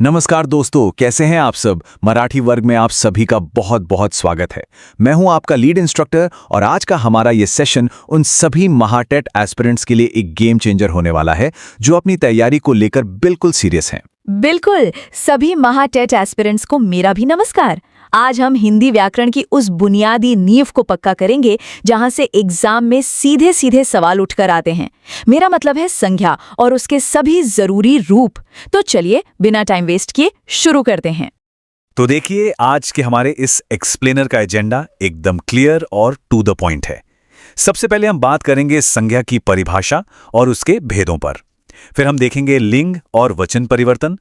नमस्कार दोस्तों, कैसे हैं आप सब। मराठी वर्ग में आप सभी का बहुत बहुत स्वागत है। मैं हूं आपका लीड इंस्ट्रक्टर और आज का हमारा ये सेशन उन सभी महाटेट एस्पिरेंट्स के लिए एक गेम चेंजर होने वाला है जो अपनी तैयारी को लेकर बिल्कुल सीरियस हैं। बिल्कुल, सभी महाटेट एस्पिरेंट्स को मेरा भी नमस्कार। आज हम हिंदी व्याकरण की उस बुनियादी नींव को पक्का करेंगे जहां से एग्जाम में सीधे सीधे सवाल उठकर आते हैं। मेरा मतलब है संज्ञा और उसके सभी जरूरी रूप। तो चलिए बिना टाइम वेस्ट किए शुरू करते हैं। तो देखिए, आज के हमारे इस एक्सप्लेनर का एजेंडा एकदम क्लियर और टू द पॉइंट है। सबसे पहले हम बात करेंगे संज्ञा की परिभाषा और उसके भेदों पर। फिर हम देखेंगे लिंग और वचन परिवर्तन।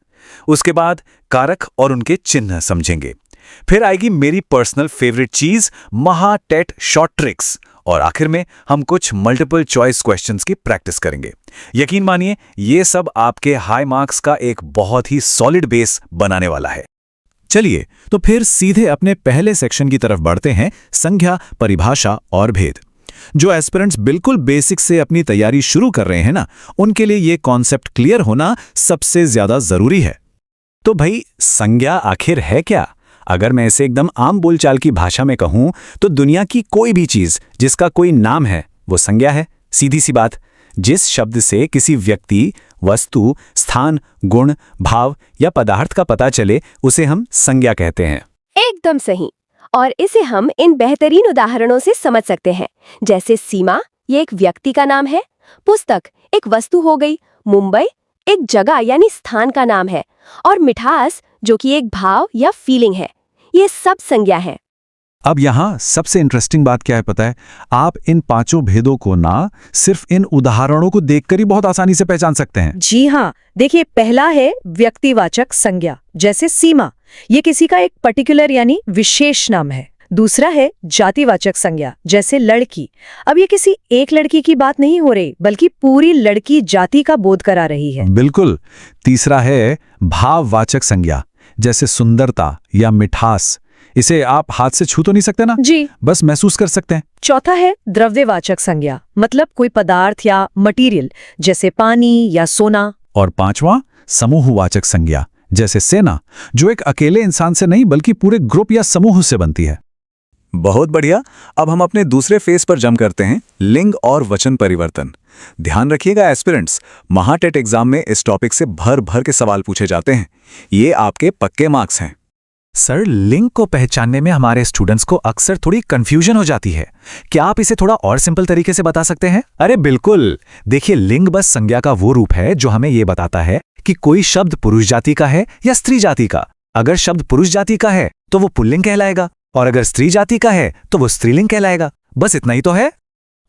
उसके बाद कारक और उनके चिन्ह समझेंगे। फिर आएगी मेरी पर्सनल फेवरेट चीज, महाटेट शॉर्ट ट्रिक्स। और आखिर में हम कुछ मल्टीपल चॉइस क्वेश्चंस की प्रैक्टिस करेंगे। यकीन मानिए, ये सब आपके हाई मार्क्स का एक बहुत ही सॉलिड बेस बनाने वाला है। चलिए तो फिर सीधे अपने पहले सेक्शन की तरफ बढ़ते हैं, संज्ञा, परिभाषा और भेद। जो एस्पिरेंट्स बिल्कुल बेसिक से अपनी तैयारी शुरू कर रहे हैं ना, उनके लिए ये कॉन्सेप्ट क्लियर होना सबसे ज्यादा जरूरी है। तो भाई, संज्ञा आखिर है क्या? अगर मैं इसे एकदम आम बोलचाल की भाषा में कहूं तो दुनिया की कोई भी चीज जिसका कोई नाम है वो संज्ञा है। सीधी सी बात। जिस शब्द से किसी व्यक्ति, वस्तु, स्थान, गुण, भाव या पदार्थ का पता चले उसे हम संज्ञा कहते हैं। एकदम सही। और इसे हम इन बेहतरीन उदाहरणों से समझ सकते हैं, जैसे सीमा, ये एक व्यक्ति का नाम है। पुस्तक एक वस्तु हो गई। मुंबई एक जगह यानी स्थान का नाम है। और मिठास जो कि एक भाव या फीलिंग है। ये सब संज्ञा है। अब यहाँ सबसे इंटरेस्टिंग बात क्या है पता है? आप इन पांचों भेदों को ना सिर्फ इन उदाहरणों को देखकर ही बहुत आसानी से पहचान सकते हैं। जी हाँ, देखिए, पहला है व्यक्तिवाचक संज्ञा, जैसे सीमा। ये किसी का एक पर्टिकुलर यानी विशेष नाम है। दूसरा है जातिवाचक संज्ञा, जैसे लड़की। अब ये किसी एक लड़की की बात नहीं हो रही, बल्कि पूरी लड़की जाति का बोध करा रही है। बिल्कुल। तीसरा है भाववाचक संज्ञा, जैसे सुंदरता या मिठास। इसे आप हाथ से छू तो नहीं सकते ना जी, बस महसूस कर सकते हैं। चौथा है द्रव्यवाचक संज्ञा, मतलब कोई पदार्थ या मटेरियल, जैसे पानी या सोना। और पांचवा समूहवाचक संज्ञा, जैसे सेना, जो एक अकेले इंसान से नहीं बल्कि पूरे ग्रुप या समूह से बनती है। बहुत बढ़िया। अब हम अपने दूसरे फेज पर जंप करते हैं, लिंग और वचन परिवर्तन। ध्यान रखिएगा एस्पिरेंट्स, महाटेट एग्जाम में इस टॉपिक से भर भर के सवाल पूछे जाते हैं। ये आपके पक्के मार्क्स हैं। सर, लिंग को पहचानने में हमारे स्टूडेंट्स को अक्सर थोड़ी कंफ्यूजन हो जाती है। क्या आप इसे थोड़ा और सिंपल तरीके से बता सकते हैं? अरे बिल्कुल। देखिए, लिंग बस संज्ञा का वो रूप है जो हमें ये बताता है कि कोई शब्द पुरुष जाति का है या स्त्री जाति का। अगर शब्द पुरुष जाति का है तो वो पुल्लिंग कहलाएगा, और अगर स्त्री जाति का है तो वो स्त्रीलिंग कहलाएगा। बस इतना ही तो है।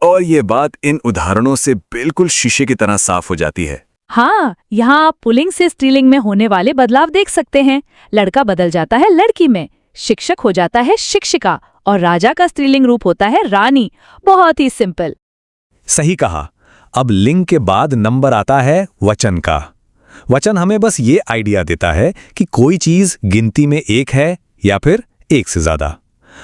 और ये बात इन उदाहरणों से बिल्कुल शीशे की तरह साफ हो जाती है। हाँ, यहाँ आप पुल्लिंग से स्त्रीलिंग में होने वाले बदलाव देख सकते हैं। लड़का बदल जाता है लड़की में, शिक्षक हो जाता है शिक्षिका, और राजा का स्त्रीलिंग रूप होता है रानी। बहुत ही सिंपल। सही कहा। अब लिंग के बाद नंबर आता है वचन का। वचन हमें बस ये आइडिया देता है कि कोई चीज गिनती में एक है या फिर एक से ज्यादा।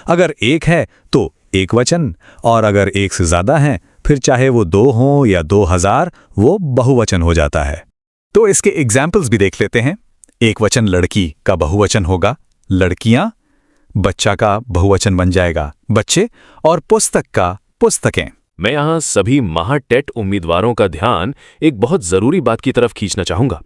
अगर एक है तो एक वचन, और अगर एक से ज्यादा हैं फिर चाहे वो 2 हों या 2000, वो बहुवचन हो जाता है। तो इसके एग्जाम्पल्स भी देख लेते हैं। एक वचन लड़की का बहुवचन होगा लड़कियां, बच्चा का बहुवचन बन जाएगा बच्चे, और पुस्तक का पुस्तकें। मैं यहाँ सभी महाटेट उम्मीदवारों का ध्यान एक बहुत जरूरी बात की तरफ खींचना चाहूंगा।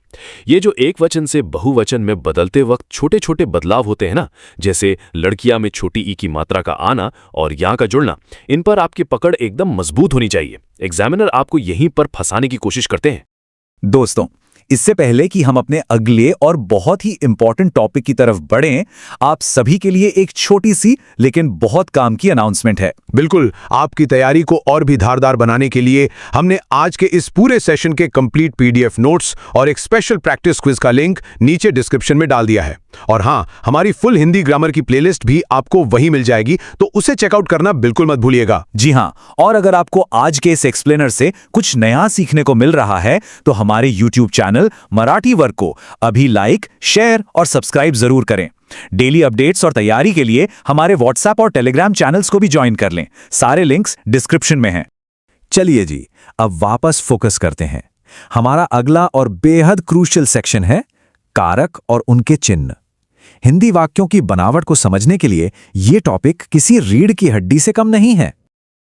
ये जो एक वचन से बहुवचन में बदलते वक्त छोटे छोटे बदलाव होते हैं ना, जैसे लड़कियां में छोटी ई की मात्रा का आना और यहाँ का जुड़ना, इन पर आपकी पकड़ एकदम मजबूत होनी चाहिए। एग्जामिनर आपको यहीं पर फंसाने की कोशिश करते हैं। दोस्तों, इससे पहले कि हम अपने अगले और बहुत ही इंपॉर्टेंट टॉपिक की तरफ बढ़ें, आप सभी के लिए एक छोटी सी लेकिन बहुत काम की अनाउंसमेंट है। बिल्कुल, आपकी तैयारी को और भी धारदार बनाने के लिए हमने आज के इस पूरे सेशन के कंप्लीट पीडीएफ नोट्स और एक स्पेशल प्रैक्टिस क्विज का लिंक नीचे डिस्क्रिप्शन में डाल दिया है। और हाँ, हमारी फुल हिंदी ग्रामर की प्लेलिस्ट भी आपको वहीं मिल जाएगी, तो उसे चेकआउट करना बिल्कुल मत भूलिएगा। जी हाँ, और अगर आपको आज के इस एक्सप्लेनर से कुछ नया सीखने को मिल रहा है तो हमारे यूट्यूब चैनल मराठी वर्ग को अभी लाइक, शेयर और सब्सक्राइब जरूर करें। डेली अपडेट्स और तैयारी के लिए हमारे व्हाट्सएप और टेलीग्राम चैनल्स को भी ज्वाइन कर लें। सारे लिंक्स डिस्क्रिप्शन में हैं। चलिए जी, अब वापस फोकस करते हैं। हमारा अगला और बेहद क्रूशियल सेक्शन है कारक और उनके चिन्ह। हिंदी वाक्यों की बनावट को समझने के लिए ये टॉपिक किसी रीढ़ की हड्डी से कम नहीं है।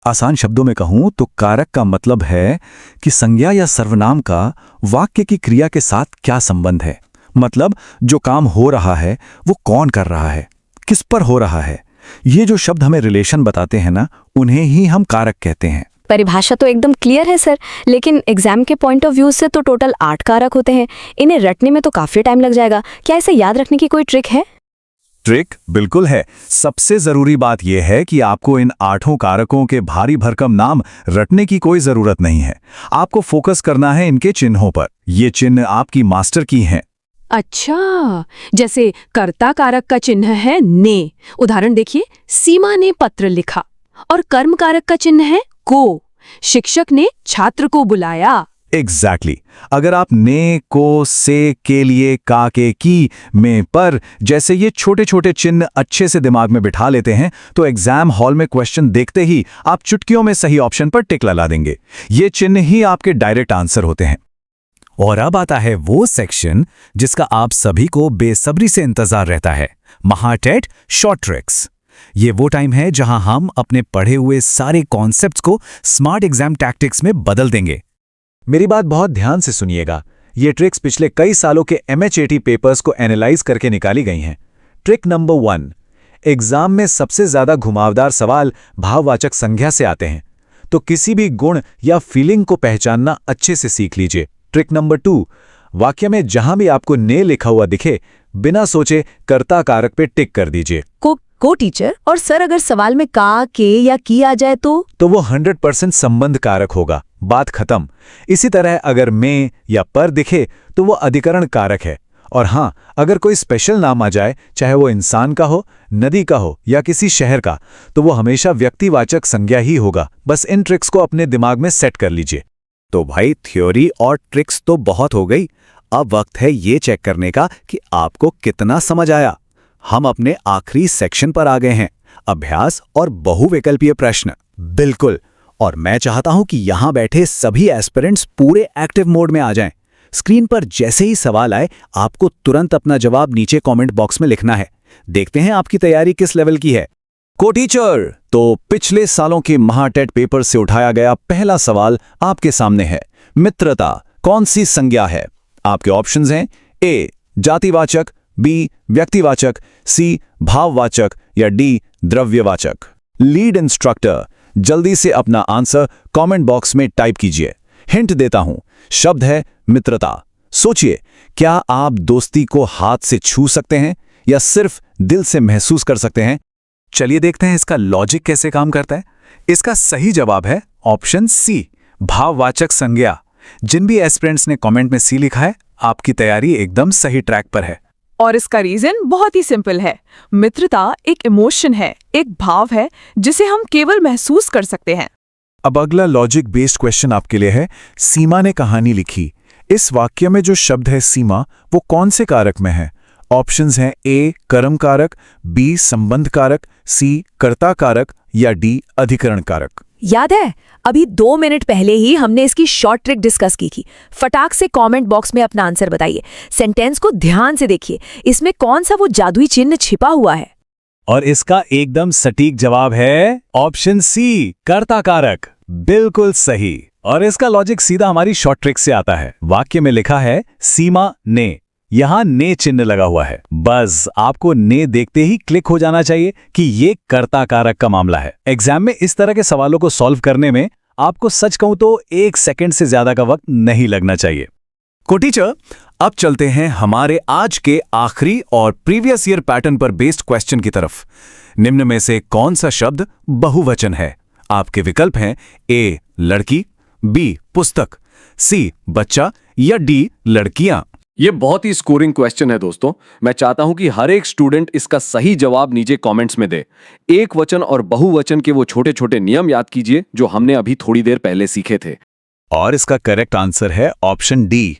आसान शब्दों में कहूं तो कारक का मतलब है कि संज्ञा या सर्वनाम का वाक्य की क्रिया के साथ क्या संबंध है। मतलब जो काम हो रहा है वो कौन कर रहा है, किस पर हो रहा है। ये जो शब्द हमें रिलेशन बताते हैं ना, उन्हें ही हम कारक कहते हैं। परिभाषा तो एकदम क्लियर है सर, लेकिन एग्जाम के पॉइंट ऑफ व्यू से तो टोटल 8 कारक होते हैं। इन्हें रटने में तो काफी टाइम लग जाएगा। क्या इसे याद रखने की कोई ट्रिक है? ट्रिक बिल्कुल है। सबसे जरूरी बात यह है कि आपको इन 8 कारकों के भारी भरकम नाम रटने की कोई जरूरत नहीं है। आपको फोकस करना है इनके चिन्हों पर। ये चिन्ह आपकी मास्टर की हैं। अच्छा, जैसे कर्ता कारक का चिन्ह है ने। उदाहरण देखिए, सीमा ने पत्र लिखा। और कर्म कारक का चिन्ह है को। शिक्षक ने छात्र को बुलाया। एग्जैक्टली। अगर आप ने, को, से, के लिए, का, के, की, में, पर जैसे ये छोटे छोटे चिन्ह अच्छे से दिमाग में बिठा लेते हैं तो एग्जाम हॉल में क्वेश्चन देखते ही आप चुटकियों में सही ऑप्शन पर टिक लगा देंगे। ये चिन्ह ही आपके डायरेक्ट आंसर होते हैं। और अब आता है वो सेक्शन जिसका आप सभी को बेसब्री से इंतजार रहता है, महाटेट शॉर्ट ट्रिक्स। ये वो टाइम है जहां हम अपने पढ़े हुए सारे कॉन्सेप्ट्स को स्मार्ट एग्जाम टैक्टिक्स में बदल देंगे। मेरी बात बहुत ध्यान से सुनिएगा। ये ट्रिक्स पिछले कई सालों के MHAT पेपर्स को एनालाइज करके निकाली गई हैं। ट्रिक नंबर 1, एग्जाम में सबसे ज्यादा घुमावदार सवाल भाववाचक संज्ञा से आते हैं, तो किसी भी गुण या फीलिंग को पहचानना अच्छे से सीख लीजिए। ट्रिक नंबर 2, वाक्य में जहां भी आपको ने लिखा हुआ दिखे, बिना सोचे कर्ता कारक पे टिक कर दीजिए। को टीचर, और सर अगर सवाल में का, के या की आ जाए तो वो 100% संबंध कारक होगा। बात खत्म। इसी तरह अगर में या पर दिखे तो वो अधिकरण कारक है। और हां, अगर कोई स्पेशल नाम आ जाए, चाहे वो इंसान का हो, नदी का हो या किसी शहर का, तो वो हमेशा व्यक्तिवाचक संज्ञा ही होगा। बस इन ट्रिक्स को अपने दिमाग में सेट कर लीजिए। तो भाई, थ्योरी और ट्रिक्स तो बहुत हो गई। अब वक्त है ये चेक करने का कि आपको कितना समझ आया। हम अपने आखिरी सेक्शन पर आ गए हैं, अभ्यास और बहुविकल्पीय प्रश्न। बिल्कुल। और मैं चाहता हूं कि यहां बैठे सभी एस्पिरेंट्स पूरे एक्टिव मोड में आ जाएं। स्क्रीन पर जैसे ही सवाल आए, आपको तुरंत अपना जवाब नीचे कमेंट बॉक्स में लिखना है। देखते हैं आपकी तैयारी किस लेवल की है। को टीचर, तो पिछले सालों के महाटेट पेपर से उठाया गया पहला सवाल आपके सामने है। मित्रता कौन सी संज्ञा है? आपके ऑप्शंस हैं ए जातिवाचक, बी व्यक्तिवाचक, सी भाववाचक या डी द्रव्यवाचक। लीड इंस्ट्रक्टर, जल्दी से अपना आंसर कमेंट बॉक्स में टाइप कीजिए। हिंट देता हूं, शब्द है मित्रता। सोचिए, क्या आप दोस्ती को हाथ से छू सकते हैं या सिर्फ दिल से महसूस कर सकते हैं? चलिए देखते हैं इसका लॉजिक कैसे काम करता है। इसका सही जवाब है ऑप्शन सी, भाववाचक संज्ञा। जिन भी एस्पिरेंट्स ने कमेंट में सी लिखा है, आपकी तैयारी एकदम सही ट्रैक पर है। और इसका रीजन बहुत ही सिंपल है। मित्रता एक इमोशन है, एक भाव है जिसे हम केवल महसूस कर सकते हैं। अब अगला लॉजिक बेस्ड क्वेश्चन आपके लिए है। सीमा ने कहानी लिखी। इस वाक्य में जो शब्द है सीमा, वो कौन से कारक में है? ऑप्शंस हैं ए कर्म कारक, बी संबंध कारक, सी कर्ता कारक या डी अधिकरण कारक। याद है, अभी 2 मिनट पहले ही हमने इसकी शॉर्ट ट्रिक डिस्कस की थी। फटाक से कमेंट बॉक्स में अपना आंसर बताइए। सेंटेंस को ध्यान से देखिए, इसमें कौन सा वो जादुई चिन्ह छिपा हुआ है? और इसका एकदम सटीक जवाब है ऑप्शन सी, कर्ता कारक। बिल्कुल सही। और इसका लॉजिक सीधा हमारी शॉर्ट ट्रिक से आता है। वाक्य में लिखा है सीमा ने, यहां ने चिन्ह लगा हुआ है। बस आपको ने देखते ही क्लिक हो जाना चाहिए कि ये कर्ता कारक का मामला है। एग्जाम में इस तरह के सवालों को सॉल्व करने में आपको सच कहूं तो 1 सेकंड से ज्यादा का वक्त नहीं लगना चाहिए। को टीचर, अब चलते हैं हमारे आज के आखिरी और प्रीवियस ईयर पैटर्न पर बेस्ड क्वेश्चन की तरफ। निम्न में से कौन सा शब्द बहुवचन है? आपके विकल्प हैं ए लड़की, बी पुस्तक, सी बच्चा या डी लड़कियां। ये बहुत ही स्कोरिंग क्वेश्चन है दोस्तों। मैं चाहता हूं कि हर एक स्टूडेंट इसका सही जवाब नीचे कमेंट्स में दे। एक वचन और बहुवचन के वो छोटे छोटे नियम याद कीजिए जो हमने अभी थोड़ी देर पहले सीखे थे। और इसका करेक्ट आंसर है ऑप्शन डी,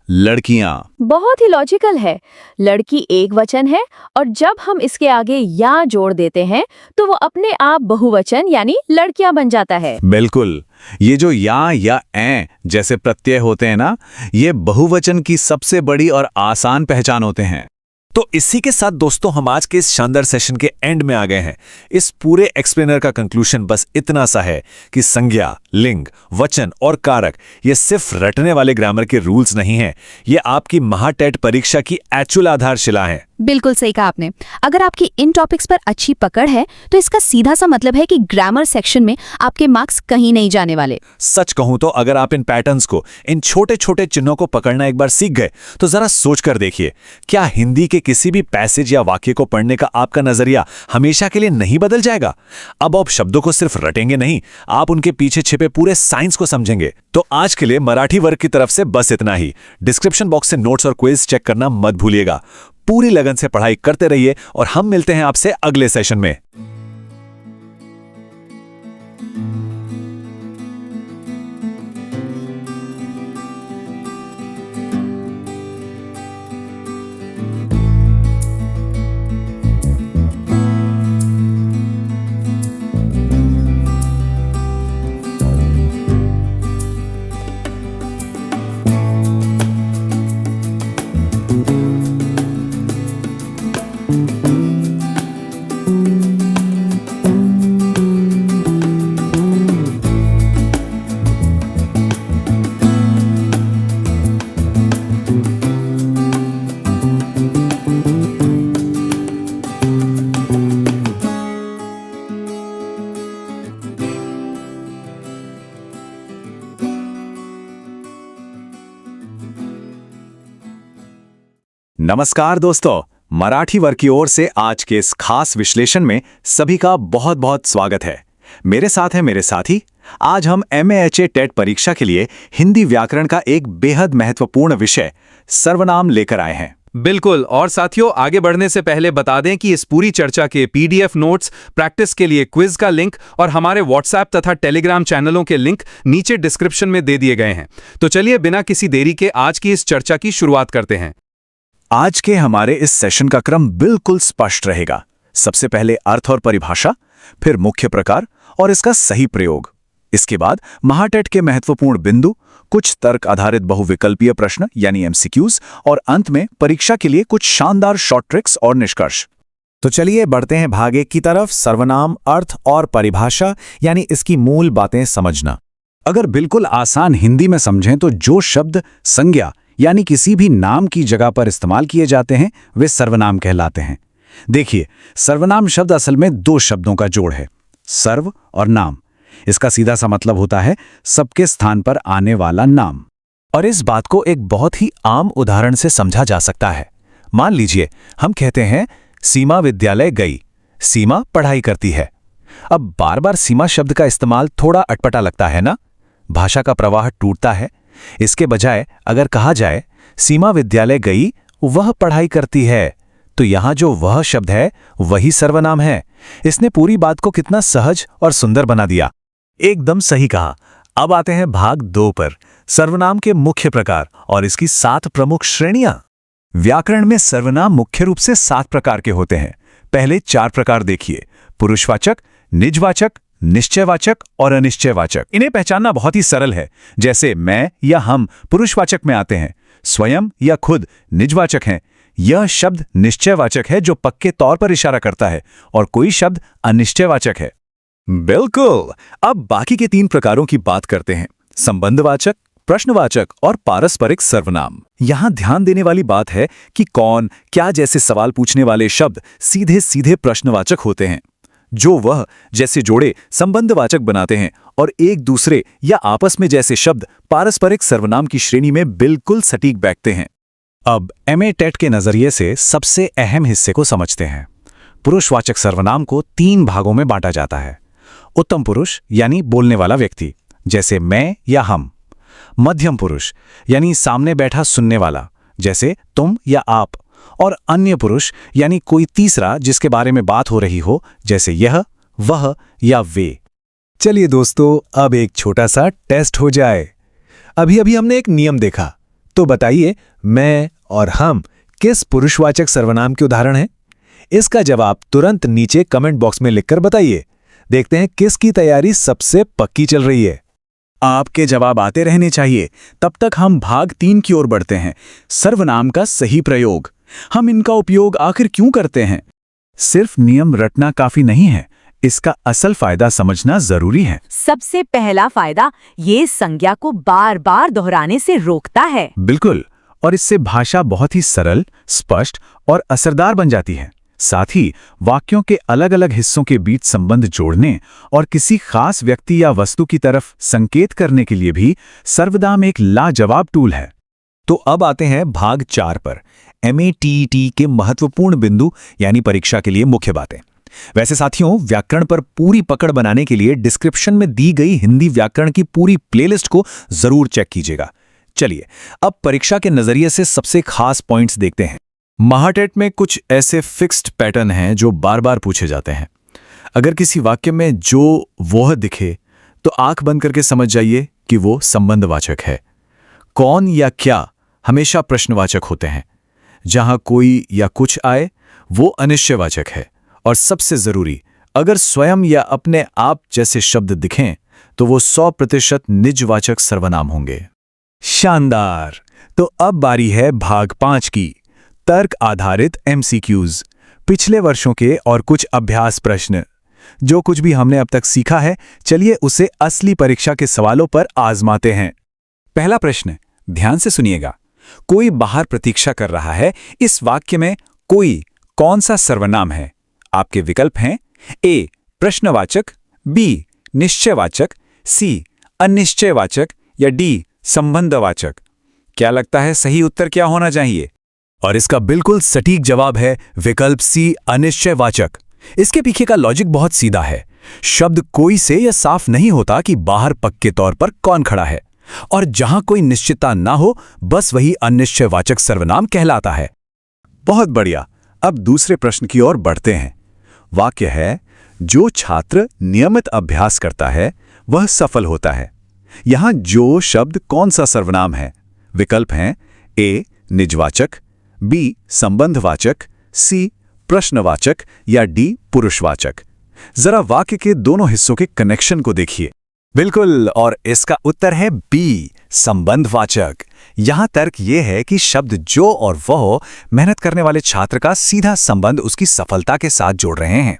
लड़कियां। बहुत ही लॉजिकल है। लड़की एक वचन है और जब हम इसके आगे या जोड़ देते हैं तो वो अपने आप बहुवचन यानी लड़कियां बन जाता है। बिल्कुल। ये जो या ए जैसे प्रत्यय होते हैं ना, ये बहुवचन की सबसे बड़ी और आसान पहचान होते हैं। तो इसी के साथ दोस्तों हम आज के इस शानदार सेशन के एंड में आ गए हैं। इस पूरे एक्सप्लेनर का कंक्लूजन बस इतना सा है कि संज्ञा, लिंग, वचन और कारक ये सिर्फ रटने वाले ग्रामर के रूल्स नहीं हैं, ये आपकी महाटेट परीक्षा की एक्चुअल आधारशिला हैं। बिल्कुल सही कहा आपने। अगर आपकी इन टॉपिक्स पर अच्छी पकड़ है तो इसका सीधा सा मतलब है कि ग्रामर सेक्शन में आपके मार्क्स कहीं नहीं जाने वाले। सच कहूं तो अगर आप इन पैटर्न्स को, इन छोटे छोटे चिन्हों को पकड़ना एक बार सीख गए तो जरा सोच कर देखिए, क्या हिंदी के किसी भी पैसेज या वाक्य को पढ़ने का आपका नजरिया हमेशा के लिए नहीं बदल जाएगा? अब आप शब्दों को सिर्फ रटेंगे नहीं, आप उनके पीछे छिपे पूरे साइंस को समझेंगे। तो आज के लिए मराठी वर्ग की तरफ से बस इतना ही। डिस्क्रिप्शन बॉक्स से नोट्स और क्विज चेक करना मत भूलिएगा। पूरी लगन से पढ़ाई करते रहिए और हम मिलते हैं आपसे अगले सेशन में। नमस्कार दोस्तों, मराठी वर्ग की ओर से आज के इस खास विश्लेषण में सभी का बहुत बहुत स्वागत है। मेरे साथ है मेरे साथी। आज हम MAHA टेट परीक्षा के लिए हिंदी व्याकरण का एक बेहद महत्वपूर्ण विषय सर्वनाम लेकर आए हैं। बिल्कुल। और साथियों, आगे बढ़ने से पहले बता दें कि इस पूरी चर्चा के PDF नोट्स, प्रैक्टिस के लिए क्विज का लिंक और हमारे WhatsApp तथा टेलीग्राम चैनलों के लिंक नीचे डिस्क्रिप्शन में दे दिए गए हैं। तो चलिए बिना किसी देरी के आज की इस चर्चा की शुरुआत करते हैं। आज के हमारे इस सेशन का क्रम बिल्कुल स्पष्ट रहेगा। सबसे पहले अर्थ और परिभाषा, फिर मुख्य प्रकार और इसका सही प्रयोग। इसके बाद महाटेट के महत्वपूर्ण बिंदु, कुछ तर्क आधारित बहुविकल्पीय प्रश्न यानी MCQs और अंत में परीक्षा के लिए कुछ शानदार शॉर्ट ट्रिक्स और निष्कर्ष। तो चलिए बढ़ते हैं भाग 1 की तरफ, सर्वनाम, अर्थ और परिभाषा यानी इसकी मूल बातें समझना। अगर बिल्कुल आसान हिंदी में समझें तो जो शब्द संज्ञा यानी किसी भी नाम की जगह पर इस्तेमाल किए जाते हैं वे सर्वनाम कहलाते हैं। देखिए, सर्वनाम शब्द असल में 2 शब्दों का जोड़ है, सर्व और नाम। इसका सीधा सा मतलब होता है सबके स्थान पर आने वाला नाम। और इस बात को एक बहुत ही आम उदाहरण से समझा जा सकता है। मान लीजिए हम कहते हैं सीमा विद्यालय गई। सीमा पढ़ाई करती है। अब बार बार सीमा शब्द का इस्तेमाल थोड़ा अटपटा लगता है ना? भाषा का प्रवाह टूटता है। इसके बजाय अगर कहा जाए सीमा विद्यालय गई, वह पढ़ाई करती है, तो यहां जो वह शब्द है वही सर्वनाम है। इसने पूरी बात को कितना सहज और सुंदर बना दिया। एकदम सही कहा। अब आते हैं भाग 2 पर, सर्वनाम के मुख्य प्रकार और इसकी 7 प्रमुख श्रेणियां। व्याकरण में सर्वनाम मुख्य रूप से 7 प्रकार के होते हैं। पहले 4 प्रकार देखिए, पुरुषवाचक, निजवाचक, निश्चयवाचक और अनिश्चयवाचक। इन्हें पहचानना बहुत ही सरल है। जैसे मैं या हम पुरुषवाचक में आते हैं, स्वयं या खुद निजवाचक हैं। यह शब्द निश्चयवाचक है जो पक्के तौर पर इशारा करता है, और कोई शब्द अनिश्चयवाचक है। बिल्कुल। अब बाकी के 3 प्रकारों की बात करते हैं, संबंधवाचक, प्रश्नवाचक और पारस्परिक सर्वनाम। यहां ध्यान देने वाली बात है कि कौन, क्या जैसे सवाल पूछने वाले शब्द सीधे सीधे प्रश्नवाचक होते हैं, जो वह जैसे जोड़े संबंधवाचक बनाते हैं, और एक दूसरे या आपस में जैसे शब्द पारस्परिक सर्वनाम की श्रेणी में बिल्कुल सटीक बैठते हैं। अब MA टेट के नजरिए से सबसे अहम हिस्से को समझते हैं। पुरुषवाचक सर्वनाम को 3 भागों में बांटा जाता है। उत्तम पुरुष यानी बोलने वाला व्यक्ति, जैसे मैं या हम। मध्यम पुरुष यानी सामने बैठा सुनने वाला, जैसे तुम या आप। और अन्य पुरुष यानी कोई तीसरा जिसके बारे में बात हो रही हो, जैसे यह, वह या वे। चलिए दोस्तों, अब एक छोटा सा टेस्ट हो जाए। अभी हमने एक नियम देखा, तो बताइए मैं और हम किस पुरुषवाचक सर्वनाम के उदाहरण हैं? इसका जवाब तुरंत नीचे कमेंट बॉक्स में लिखकर बताइए। देखते हैं किसकी तैयारी सबसे पक्की चल रही है। आपके जवाब आते रहने चाहिए। तब तक हम भाग 3 की ओर बढ़ते हैं, सर्वनाम का सही प्रयोग। हम इनका उपयोग आखिर क्यों करते हैं? सिर्फ नियम रटना काफी नहीं है, इसका असल फायदा समझना जरूरी है। सबसे पहला फायदा, ये संज्ञा को बार बार दोहराने से रोकता है। बिल्कुल, और इससे भाषा बहुत ही सरल, स्पष्ट और असरदार बन जाती है। साथ ही वाक्यों के अलग अलग हिस्सों के बीच संबंध जोड़ने और किसी खास व्यक्ति या वस्तु की तरफ संकेत करने के लिए भी सर्वनाम एक लाजवाब टूल है। तो अब आते हैं भाग 4 पर, MATET के महत्वपूर्ण बिंदु यानी परीक्षा के लिए मुख्य बातें। वैसे साथियों, व्याकरण पर पूरी पकड़ बनाने के लिए डिस्क्रिप्शन में दी गई हिंदी व्याकरण की पूरी प्लेलिस्ट को जरूर चेक कीजिएगा। चलिए अब परीक्षा के नजरिए से सबसे खास पॉइंट्स देखते हैं। महाटेट में कुछ ऐसे फिक्स्ड पैटर्न हैं जो बार बार पूछे जाते हैं। अगर किसी वाक्य में जो वह दिखे तो आंख बंद करके समझ जाइए कि वो संबंधवाचक है। कौन या क्या हमेशा प्रश्नवाचक होते हैं। जहां कोई या कुछ आए वो अनिश्चयवाचक है। और सबसे जरूरी, अगर स्वयं या अपने आप जैसे शब्द दिखें तो वो 100% निजवाचक सर्वनाम होंगे। शानदार! तो अब बारी है भाग 5 की, तर्क आधारित MCQs। पिछले वर्षों के और कुछ अभ्यास प्रश्न। जो कुछ भी हमने अब तक सीखा है, चलिए उसे असली परीक्षा के सवालों पर आजमाते हैं। पहला प्रश्न, ध्यान से सुनिएगा। कोई बाहर प्रतीक्षा कर रहा है। इस वाक्य में कोई कौन सा सर्वनाम है? आपके विकल्प हैं A प्रश्नवाचक, B निश्चयवाचक, C अनिश्चयवाचक या D संबंधवाचक। क्या लगता है सही उत्तर क्या होना चाहिए? और इसका बिल्कुल सटीक जवाब है विकल्प C अनिश्चयवाचक। इसके पीछे का लॉजिक बहुत सीधा है। शब्द कोई से यह साफ नहीं होता कि बाहर पक्के तौर पर कौन खड़ा है, और जहां कोई निश्चितता ना हो बस वही अनिश्चयवाचक सर्वनाम कहलाता है। बहुत बढ़िया। अब दूसरे प्रश्न की ओर बढ़ते हैं। वाक्य है, जो छात्र नियमित अभ्यास करता है वह सफल होता है। यहां जो शब्द कौन सा सर्वनाम है? विकल्प हैं A निजवाचक, B संबंधवाचक, C प्रश्नवाचक या D पुरुषवाचक। जरा वाक्य के दोनों हिस्सों के कनेक्शन को देखिए। बिल्कुल, और इसका उत्तर है B संबंधवाचक। यहां तर्क यह है कि शब्द जो और वह मेहनत करने वाले छात्र का सीधा संबंध उसकी सफलता के साथ जोड़ रहे हैं।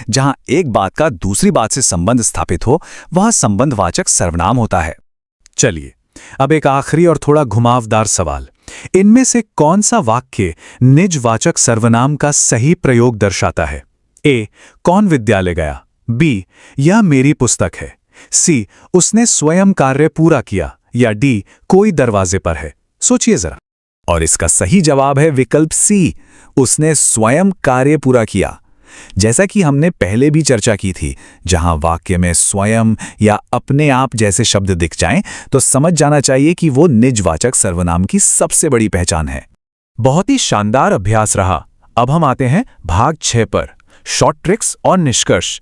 जहां एक बात का दूसरी बात से संबंध स्थापित हो, वह संबंधवाचक सर्वनाम होता है। चलिए अब एक आखिरी और थोड़ा घुमावदार सवाल। इनमें से कौन सा वाक्य निजवाचक सर्वनाम का सही प्रयोग दर्शाता है? A कौन विद्यालय गया, B यह मेरी पुस्तक है, C उसने स्वयं कार्य पूरा किया या D कोई दरवाजे पर है। सोचिए जरा। और इसका सही जवाब है विकल्प C उसने स्वयं कार्य पूरा किया। जैसा कि हमने पहले भी चर्चा की थी, जहां वाक्य में स्वयं या अपने आप जैसे शब्द दिख जाएं तो समझ जाना चाहिए कि वो निजवाचक सर्वनाम की सबसे बड़ी पहचान है। बहुत ही शानदार अभ्यास रहा। अब हम आते हैं भाग 6 पर, शॉर्ट ट्रिक्स और निष्कर्ष।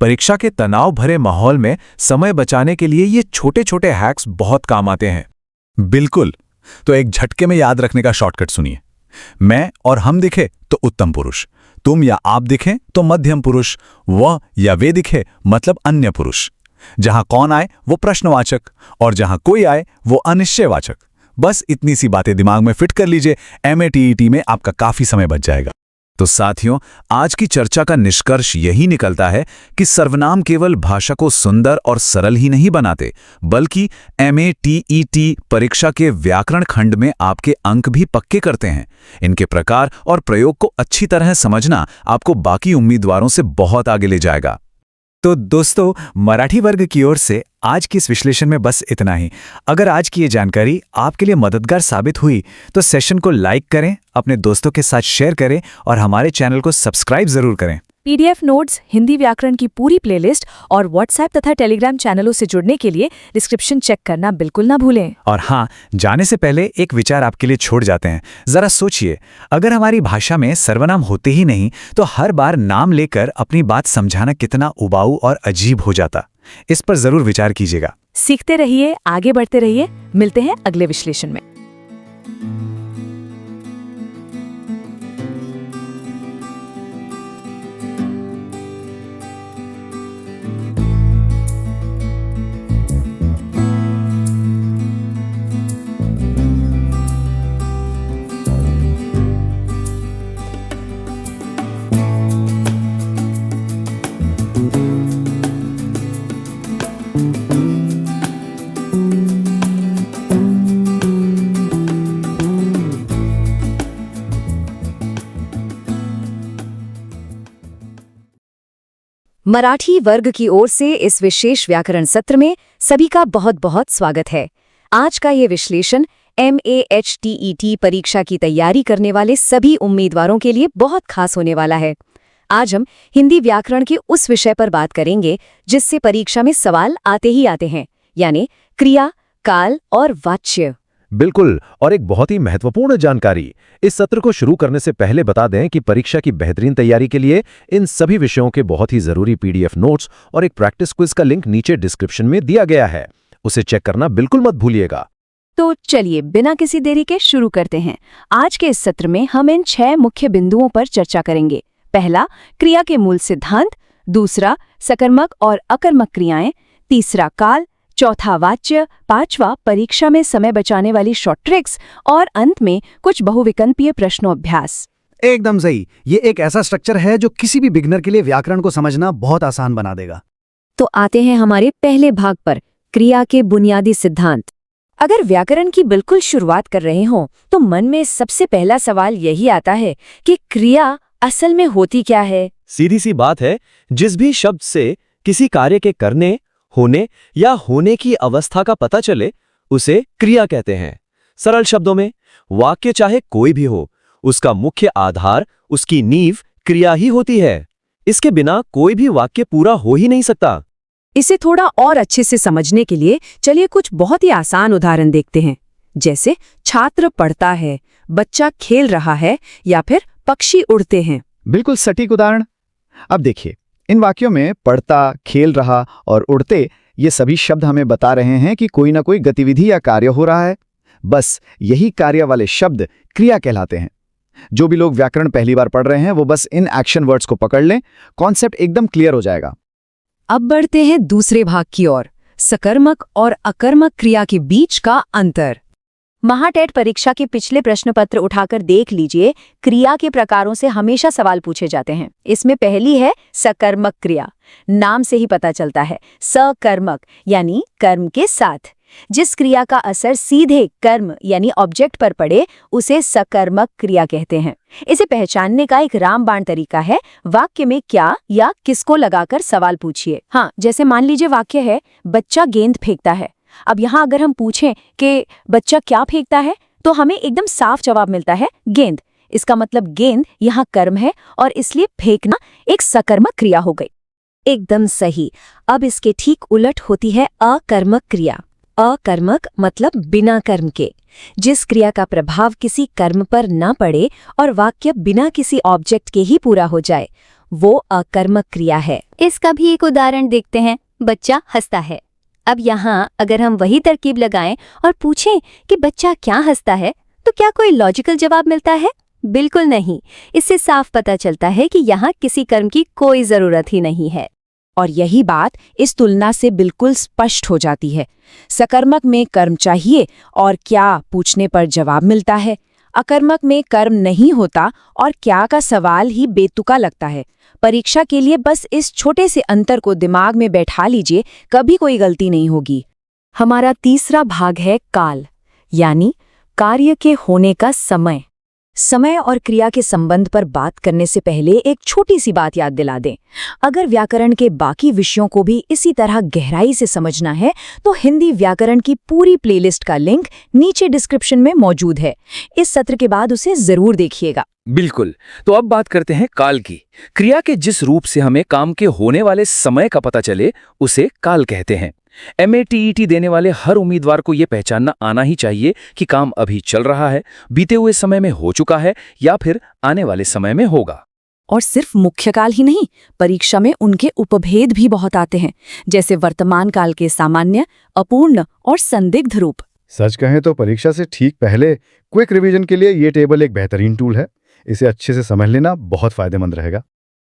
परीक्षा के तनाव भरे माहौल में समय बचाने के लिए ये छोटे छोटे हैक्स बहुत काम आते हैं। बिल्कुल, तो एक झटके में याद रखने का शॉर्टकट सुनिए। मैं और हम दिखे तो उत्तम पुरुष, तुम या आप दिखें तो मध्यम पुरुष, वह या वे दिखे मतलब अन्य पुरुष। जहां कौन आए वो प्रश्नवाचक और जहां कोई आए वो अनिश्चयवाचक। बस इतनी सी बातें दिमाग में फिट कर लीजिए, MATET में आपका काफी समय बच जाएगा। तो साथियों, आज की चर्चा का निष्कर्ष यही निकलता है कि सर्वनाम केवल भाषा को सुंदर और सरल ही नहीं बनाते, बल्कि MATET परीक्षा के व्याकरण खंड में आपके अंक भी पक्के करते हैं। इनके प्रकार और प्रयोग को अच्छी तरह समझना आपको बाकी उम्मीदवारों से बहुत आगे ले जाएगा। तो दोस्तों, मराठी वर्ग की ओर से आज की इस विश्लेषण में बस इतना ही। अगर आज की ये जानकारी आपके लिए मददगार साबित हुई तो सेशन को लाइक करें, अपने दोस्तों के साथ शेयर करें और हमारे चैनल को सब्सक्राइब जरूर करें। PDF नोट्स, हिंदी व्याकरण की पूरी प्लेलिस्ट और व्हाट्सएप तथा टेलीग्राम चैनलों से जुड़ने के लिए डिस्क्रिप्शन चेक करना बिल्कुल ना भूलें। और हाँ, जाने से पहले एक विचार आपके लिए छोड़ जाते हैं। जरा सोचिए, अगर हमारी भाषा में सर्वनाम होते ही नहीं तो हर बार नाम लेकर अपनी बात समझाना कितना उबाऊ और अजीब हो जाता। इस पर जरूर विचार कीजिएगा। सीखते रहिए, आगे बढ़ते रहिए। मिलते हैं अगले विश्लेषण में। मराठी वर्ग की ओर से इस विशेष व्याकरण सत्र में सभी का बहुत बहुत स्वागत है। आज का ये विश्लेषण MAHTET परीक्षा की तैयारी करने वाले सभी उम्मीदवारों के लिए बहुत खास होने वाला है। आज हम हिंदी व्याकरण के उस विषय पर बात करेंगे जिससे परीक्षा में सवाल आते ही आते हैं, यानी क्रिया, काल और वाच्य। बिल्कुल, और एक बहुत ही महत्वपूर्ण जानकारी। इस सत्र को शुरू करने से पहले बता दें कि परीक्षा की बेहतरीन तैयारी के लिए इन सभी विषयों के बहुत ही जरूरी PDF नोट्स और एक प्रैक्टिस क्विज का लिंक नीचे डिस्क्रिप्शन में दिया गया है। उसे चेक करना बिल्कुल मत भूलिएगा। तो चलिए बिना किसी देरी के शुरू करते हैं। आज के इस सत्र में हम इन 6 मुख्य बिंदुओं पर चर्चा करेंगे। पहला, क्रिया के मूल सिद्धांत। दूसरा, सकर्मक और अकर्मक क्रियाएं। तीसरा, काल। चौथा, वाच्य। पांचवा, परीक्षा में समय बचाने वाली शॉर्ट ट्रिक्स। और अंत में कुछ बहुविकल्पीय प्रश्नोत्यास। एकदम सही। ये एक ऐसा स्ट्रक्चर है जो किसी भी बिगनर के लिए व्याकरण को समझना बहुत आसान बना देगा। तो आते हैं हमारे पहले भाग पर, क्रिया के बुनियादी सिद्धांत। अगर व्याकरण की बिल्कुल शुरुआत कर रहे हों तो मन में सबसे पहला सवाल यही आता है कि क्रिया असल में होती क्या है। सीधी सी बात है, जिस भी शब्द से किसी कार्य के करने, होने या होने की अवस्था का पता चले उसे क्रिया कहते हैं। सरल शब्दों में, वाक्य चाहे कोई भी हो, उसका मुख्य आधार, उसकी नींव क्रिया ही होती है। इसके बिना कोई भी वाक्य पूरा हो ही नहीं सकता। इसे थोड़ा और अच्छे से समझने के लिए चलिए कुछ बहुत ही आसान उदाहरण देखते हैं, जैसे छात्र पढ़ता है, बच्चा खेल रहा है या फिर पक्षी उड़ते हैं। बिल्कुल सटीक उदाहरण। अब देखिए, इन वाक्यों में पढ़ता, खेल रहा और उड़ते ये सभी शब्द हमें बता रहे हैं कि कोई ना कोई गतिविधि या कार्य हो रहा है। बस यही कार्य वाले शब्द क्रिया कहलाते हैं। जो भी लोग व्याकरण पहली बार पढ़ रहे हैं वो बस इन एक्शन वर्ड्स को पकड़ लें, कॉन्सेप्ट एकदम क्लियर हो जाएगा। अब बढ़ते हैं दूसरे भाग की ओर, सकर्मक और अकर्मक क्रिया के बीच का अंतर। महाटेट परीक्षा के पिछले प्रश्न पत्र उठाकर देख लीजिए। क्रिया के प्रकारों से हमेशा सवाल पूछे जाते हैं। इसमें पहली है सकर्मक क्रिया। नाम से ही पता चलता है, सकर्मक यानी कर्म के साथ। जिस क्रिया का असर सीधे कर्म यानी ऑब्जेक्ट पर पड़े उसे सकर्मक क्रिया कहते हैं। इसे पहचानने का एक रामबाण तरीका है, वाक्य में क्या या किसको लगाकर सवाल पूछिए। हाँ, जैसे मान लीजिए वाक्य है, बच्चा गेंद फेंकता है। अब यहाँ अगर हम पूछें कि बच्चा क्या फेंकता है तो हमें एकदम साफ जवाब मिलता है, गेंद। इसका मतलब गेंद यहाँ कर्म है और इसलिए फेंकना एक सकर्मक क्रिया हो गई। एकदम सही। अब इसके ठीक उलट होती है अकर्मक क्रिया। अकर्मक मतलब बिना कर्म के। जिस क्रिया का प्रभाव किसी कर्म पर न पड़े और वाक्य बिना किसी ऑब्जेक्ट के ही पूरा हो जाए, वो अकर्मक क्रिया है। इसका भी एक उदाहरण देखते हैं, बच्चा हंसता है। अब यहाँ अगर हम वही तरकीब लगाएं और पूछें कि बच्चा क्या हंसता है, तो क्या कोई लॉजिकल जवाब मिलता है? बिल्कुल नहीं। इससे साफ पता चलता है कि यहाँ किसी कर्म की कोई जरूरत ही नहीं है। और यही बात इस तुलना से बिल्कुल स्पष्ट हो जाती है। सकर्मक में कर्म चाहिए और क्या पूछने पर जवाब मिलता है। अकर्मक में कर्म नहीं होता और क्या का सवाल ही बेतुका लगता है। परीक्षा के लिए बस इस छोटे से अंतर को दिमाग में बैठा लीजिए, कभी कोई गलती नहीं होगी। हमारा तीसरा भाग है काल, यानी कार्य के होने का समय। समय और क्रिया के संबंध पर बात करने से पहले एक छोटी सी बात याद दिला दें। अगर व्याकरण के बाकी विषयों को भी इसी तरह गहराई से समझना है तो हिंदी व्याकरण की पूरी प्लेलिस्ट का लिंक नीचे डिस्क्रिप्शन में मौजूद है। इस सत्र के बाद उसे जरूर देखिएगा। बिल्कुल। तो अब बात करते हैं काल की। क्रिया के जिस रूप से हमें काम के होने वाले समय का पता चले उसे काल कहते हैं। MATET देने वाले हर उम्मीदवार को यह पहचानना आना ही चाहिए कि काम अभी चल रहा है, बीते हुए समय में हो चुका है या फिर आने वाले समय में होगा। और सिर्फ मुख्य काल ही नहीं, परीक्षा में उनके उपभेद भी बहुत आते हैं, जैसे वर्तमान काल के सामान्य, अपूर्ण और संदिग्ध रूप। सच कहें तो परीक्षा से ठीक पहले क्विक रिवीजन के लिए ये टेबल एक बेहतरीन टूल है। इसे अच्छे से समझ लेना बहुत फायदेमंद रहेगा।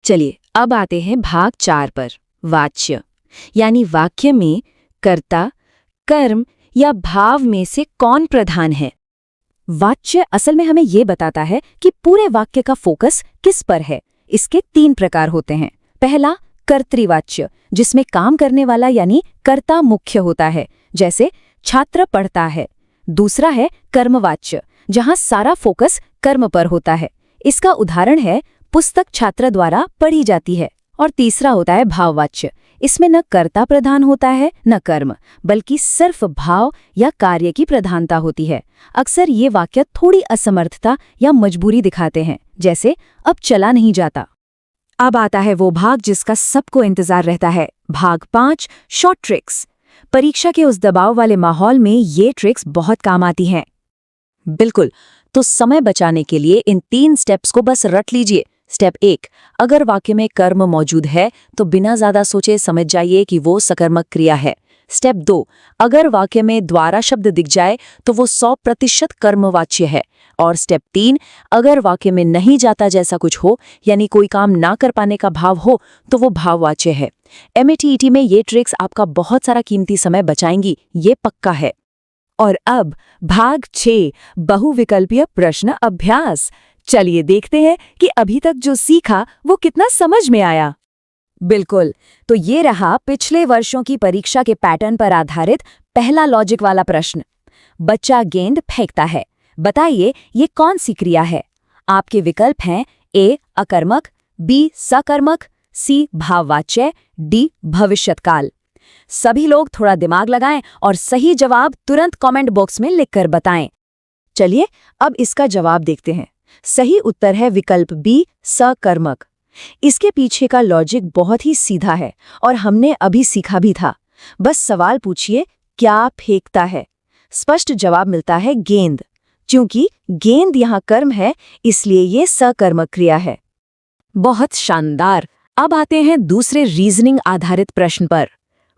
चलिए अब आते हैं भाग 4 पर, वाच्य, यानी वाक्य में कर्ता, कर्म या भाव में से कौन प्रधान है। वाच्य असल में हमें ये बताता है कि पूरे वाक्य का फोकस किस पर है। इसके 3 प्रकार होते हैं। पहला, कर्तृवाच्य, जिसमें काम करने वाला यानी कर्ता मुख्य होता है, जैसे छात्र पढ़ता है। दूसरा है कर्मवाच्य, जहां सारा फोकस कर्म पर होता है। इसका उदाहरण है पुस्तक छात्र द्वारा पढ़ी जाती है। और तीसरा होता है भाववाच्य। इसमें न कर्ता प्रधान होता है न कर्म, बल्कि सिर्फ भाव या कार्य की प्रधानता होती है। अक्सर ये वाक्य थोड़ी असमर्थता या मजबूरी दिखाते हैं, जैसे अब चला नहीं जाता। अब आता है वो भाग जिसका सबको इंतजार रहता है, भाग 5, शॉर्ट ट्रिक्स। परीक्षा के उस दबाव वाले माहौल में ये ट्रिक्स बहुत काम आती हैं। बिल्कुल, तो समय बचाने के लिए इन 3 स्टेप्स को बस रट लीजिए। स्टेप 1, अगर वाक्य में कर्म मौजूद है तो बिना ज्यादा सोचे समझ जाइए कि वो सकर्मक क्रिया है। स्टेप 2, अगर वाक्य में द्वारा शब्द दिख जाए तो वो 100% कर्मवाच्य है। और स्टेप 3, अगर वाक्य में नहीं जाता जैसा कुछ हो, यानी कोई काम ना कर पाने का भाव हो, तो वो भाववाच्य है। MATET में ये ट्रिक्स आपका बहुत सारा कीमती समय बचाएंगी, ये पक्का है। और अब भाग 6, बहुविकल्पीय प्रश्न अभ्यास। चलिए देखते हैं कि अभी तक जो सीखा वो कितना समझ में आया। बिल्कुल, तो ये रहा पिछले वर्षों की परीक्षा के पैटर्न पर आधारित पहला लॉजिक वाला प्रश्न। बच्चा गेंद फेंकता है, बताइए ये कौन सी क्रिया है? आपके विकल्प हैं A अकर्मक, B सकर्मक, C भाववाच्य, D भविष्यत्काल। सभी लोग थोड़ा दिमाग लगाएं और सही जवाब तुरंत कमेंट बॉक्स में लिखकर बताएं। चलिए अब इसका जवाब देखते हैं। सही उत्तर है विकल्प B सकर्मक। इसके पीछे का लॉजिक बहुत ही सीधा है और हमने अभी सीखा भी था। बस सवाल पूछिए क्या फेंकता है, स्पष्ट जवाब मिलता है गेंद। क्योंकि गेंद यहाँ कर्म है, इसलिए ये सकर्मक क्रिया है। बहुत शानदार। अब आते हैं दूसरे रीजनिंग आधारित प्रश्न पर।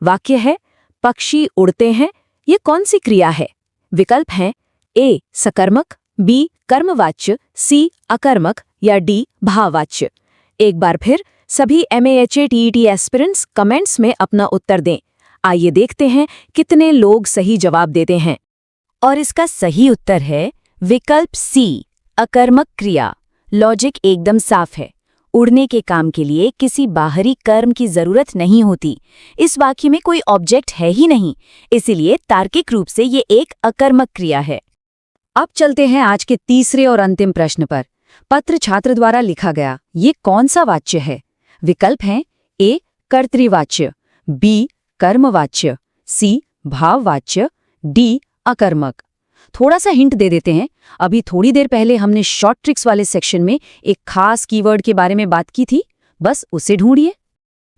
वाक्य है पक्षी उड़ते हैं, ये कौन सी क्रिया है? विकल्प हैं A सकर्मक, B कर्मवाच्य, C अकर्मक या D भाववाच्य। एक बार फिर सभी MATET एस्पिरेंट्स कमेंट्स में अपना उत्तर दें। आइए देखते हैं कितने लोग सही जवाब देते हैं। और इसका सही उत्तर है विकल्प C अकर्मक क्रिया। लॉजिक एकदम साफ है। उड़ने के काम के लिए किसी बाहरी कर्म की जरूरत नहीं होती। इस वाक्य में कोई ऑब्जेक्ट है ही नहीं, इसीलिए तार्किक रूप से ये एक अकर्मक क्रिया है। अब चलते हैं आज के तीसरे और अंतिम प्रश्न पर। पत्र छात्र द्वारा लिखा गया, ये कौन सा वाच्य है? विकल्प हैं A कर्तृवाच्य, B कर्मवाच्य, C भाववाच्य, D अकर्मक। थोड़ा सा हिंट दे देते हैं। अभी थोड़ी देर पहले हमने शॉर्ट ट्रिक्स वाले सेक्शन में एक खास कीवर्ड के बारे में बात की थी, बस उसे ढूंढिए।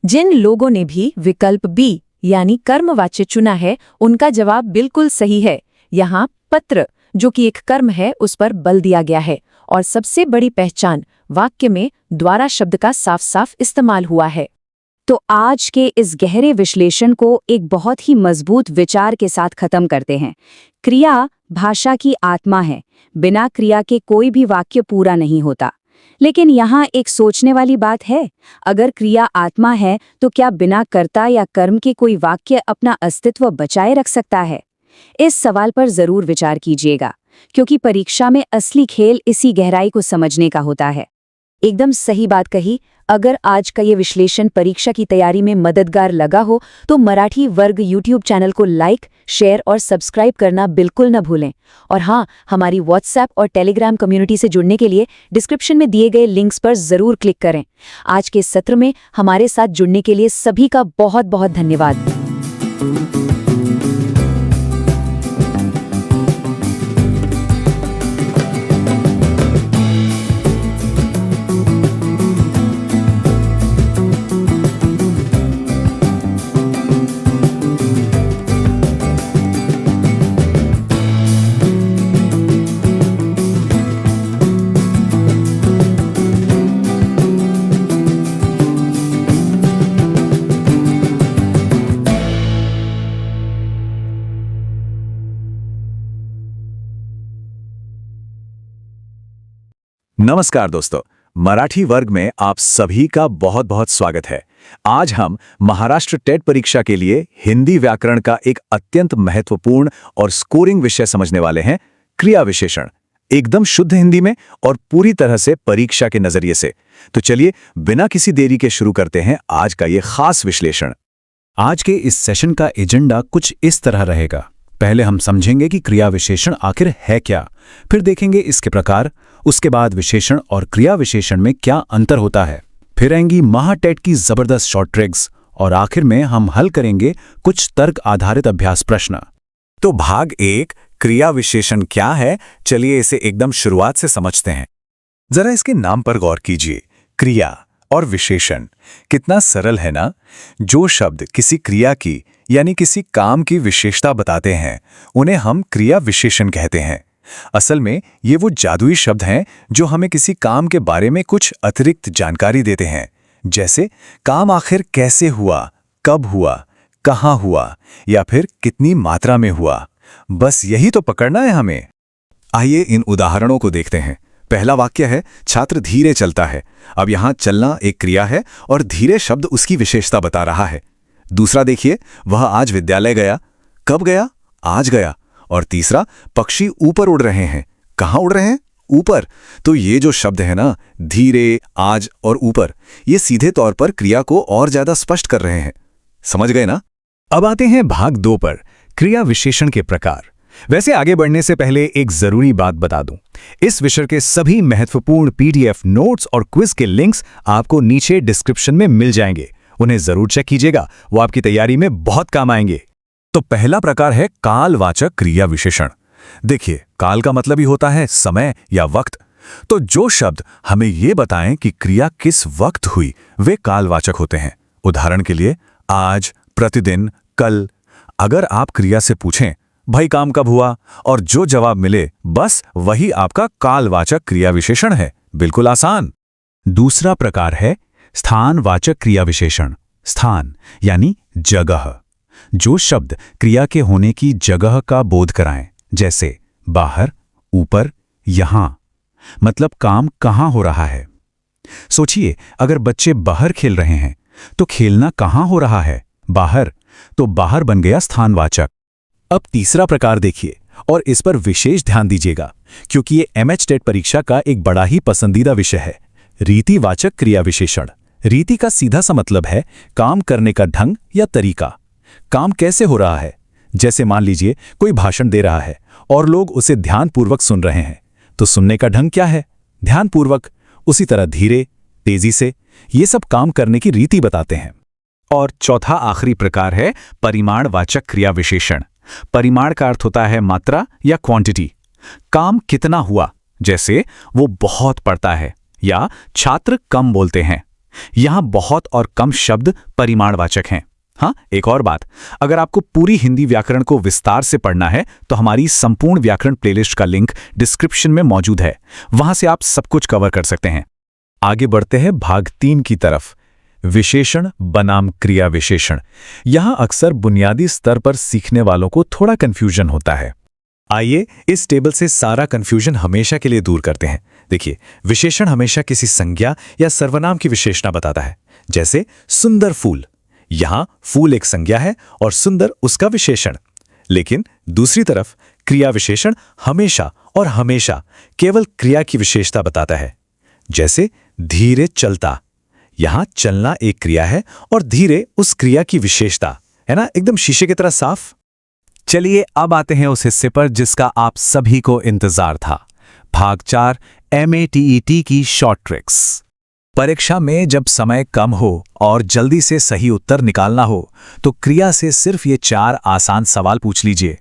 जिन लोगों ने भी विकल्प B यानी कर्मवाच्य चुना है, उनका जवाब बिल्कुल सही है। यहाँ पत्र जो कि एक कर्म है, उस पर बल दिया गया है। और सबसे बड़ी पहचान, वाक्य में द्वारा शब्द का साफ साफ इस्तेमाल हुआ है। तो आज के इस गहरे विश्लेषण को एक बहुत ही मजबूत विचार के साथ खत्म करते हैं। क्रिया भाषा की आत्मा है। बिना क्रिया के कोई भी वाक्य पूरा नहीं होता। लेकिन यहाँ एक सोचने वाली बात है, अगर क्रिया आत्मा है तो क्या बिना कर्ता या कर्म के कोई वाक्य अपना अस्तित्व बचाए रख सकता है? इस सवाल पर जरूर विचार कीजिएगा, क्योंकि परीक्षा में असली खेल इसी गहराई को समझने का होता है। एकदम सही बात कही। अगर आज का ये विश्लेषण परीक्षा की तैयारी में मददगार लगा हो तो मराठी वर्ग YouTube चैनल को लाइक, शेयर और सब्सक्राइब करना बिल्कुल न भूलें। और हाँ, हमारी WhatsApp और Telegram कम्युनिटी से जुड़ने के लिए डिस्क्रिप्शन में दिए गए लिंक्स पर जरूर क्लिक करें। आज के सत्र में हमारे साथ जुड़ने के लिए सभी का बहुत बहुत धन्यवाद। नमस्कार दोस्तों, मराठी वर्ग में आप सभी का बहुत बहुत स्वागत है। आज हम महाराष्ट्र टेट परीक्षा के लिए हिंदी व्याकरण का एक अत्यंत महत्वपूर्ण और स्कोरिंग विषय समझने वाले हैं, क्रिया विशेषण। एकदम शुद्ध हिंदी में और पूरी तरह से परीक्षा के नजरिए से। तो चलिए बिना किसी देरी के शुरू करते हैं आज का ये खास विश्लेषण। आज के इस सेशन का एजेंडा कुछ इस तरह रहेगा। पहले हम समझेंगे कि क्रिया विशेषण आखिर है क्या, फिर देखेंगे इसके प्रकार, उसके बाद विशेषण और क्रिया विशेषण में क्या अंतर होता है, फिर आएंगी महाटेट की जबरदस्त शॉर्ट ट्रिक्स और आखिर में हम हल करेंगे कुछ तर्क आधारित अभ्यास प्रश्न। तो भाग 1 क्रिया विशेषण क्या है, चलिए इसे एकदम शुरुआत से समझते हैं। जरा इसके नाम पर गौर कीजिए, क्रिया और विशेषण। कितना सरल है ना। जो शब्द किसी क्रिया की यानी किसी काम की विशेषता बताते हैं उन्हें हम क्रिया विशेषण कहते हैं। असल में ये वो जादुई शब्द हैं जो हमें किसी काम के बारे में कुछ अतिरिक्त जानकारी देते हैं, जैसे काम आखिर कैसे हुआ, कब हुआ, कहाँ हुआ या फिर कितनी मात्रा में हुआ। बस यही तो पकड़ना है हमें। आइए इन उदाहरणों को देखते हैं। पहला वाक्य है छात्र धीरे चलता है। अब यहाँ चलना एक क्रिया है और धीरे शब्द उसकी विशेषता बता रहा है। दूसरा देखिए, वह आज विद्यालय गया। कब गया? आज गया। और तीसरा, पक्षी ऊपर उड़ रहे हैं। कहाँ उड़ रहे हैं? ऊपर। तो ये जो शब्द है ना, धीरे, आज और ऊपर, ये सीधे तौर पर क्रिया को और ज्यादा स्पष्ट कर रहे हैं। समझ गए ना? अब आते हैं भाग 2 पर, क्रिया विशेषण के प्रकार। वैसे आगे बढ़ने से पहले एक जरूरी बात बता दूं, इस विषय के सभी महत्वपूर्ण पीडीएफ नोट्स और क्विज के लिंक्स आपको नीचे डिस्क्रिप्शन में मिल जाएंगे। उन्हें जरूर चेक कीजिएगा, वो आपकी तैयारी में बहुत काम आएंगे। तो पहला प्रकार है कालवाचक क्रिया विशेषण। देखिए, काल का मतलब ही होता है समय या वक्त। तो जो शब्द हमें ये बताएं कि क्रिया किस वक्त हुई, वे कालवाचक होते हैं। उदाहरण के लिए आज, प्रतिदिन, कल। अगर आप क्रिया से पूछें भाई काम कब हुआ और जो जवाब मिले बस वही आपका कालवाचक क्रिया विशेषण है। बिल्कुल आसान। दूसरा प्रकार है स्थानवाचक क्रिया विशेषण। स्थान यानी जगह। जो शब्द क्रिया के होने की जगह का बोध कराएं, जैसे बाहर, ऊपर, यहां। मतलब काम कहां हो रहा है। सोचिए, अगर बच्चे बाहर खेल रहे हैं तो खेलना कहां हो रहा है? बाहर। तो बाहर बन गया स्थानवाचक। अब तीसरा प्रकार देखिए और इस पर विशेष ध्यान दीजिएगा क्योंकि ये एमएचटेट परीक्षा का एक बड़ा ही पसंदीदा विषय है। रीतिवाचक क्रिया विशेषण। रीति का सीधा सा मतलब है काम करने का ढंग या तरीका। काम कैसे हो रहा है? जैसे मान लीजिए कोई भाषण दे रहा है और लोग उसे ध्यानपूर्वक सुन रहे हैं, तो सुनने का ढंग क्या है? ध्यानपूर्वक। उसी तरह धीरे, तेजी से, ये सब काम करने की रीति बताते हैं। और चौथा आखिरी प्रकार है परिमाणवाचक क्रिया विशेषण। परिमाण का अर्थ होता है मात्रा या क्वांटिटी। काम कितना हुआ, जैसे वो बहुत पढ़ता है या छात्र कम बोलते हैं। यहां बहुत और कम शब्द परिमाणवाचक हैं। हाँ, एक और बात, अगर आपको पूरी हिंदी व्याकरण को विस्तार से पढ़ना है तो हमारी संपूर्ण व्याकरण प्लेलिस्ट का लिंक डिस्क्रिप्शन में मौजूद है। वहां से आप सब कुछ कवर कर सकते हैं। आगे बढ़ते हैं भाग 3 की तरफ, विशेषण बनाम क्रिया विशेषण। यहां अक्सर बुनियादी स्तर पर सीखने वालों को थोड़ा कंफ्यूजन होता है। आइए इस टेबल से सारा कंफ्यूजन हमेशा के लिए दूर करते हैं। देखिए, विशेषण हमेशा किसी संज्ञा या सर्वनाम की विशेषता बताता है। जैसे सुंदर फूल, यहां फूल एक संज्ञा है और सुंदर उसका विशेषण। लेकिन दूसरी तरफ क्रिया विशेषण हमेशा और हमेशा केवल क्रिया की विशेषता बताता है। जैसे धीरे चलता, यहां चलना एक क्रिया है और धीरे उस क्रिया की विशेषता है ना, एकदम शीशे की तरह साफ। चलिए अब आते हैं उस हिस्से पर जिसका आप सभी को इंतजार था, भाग 4 MATET की शॉर्ट ट्रिक्स। परीक्षा में जब समय कम हो और जल्दी से सही उत्तर निकालना हो तो क्रिया से सिर्फ ये 4 आसान सवाल पूछ लीजिए।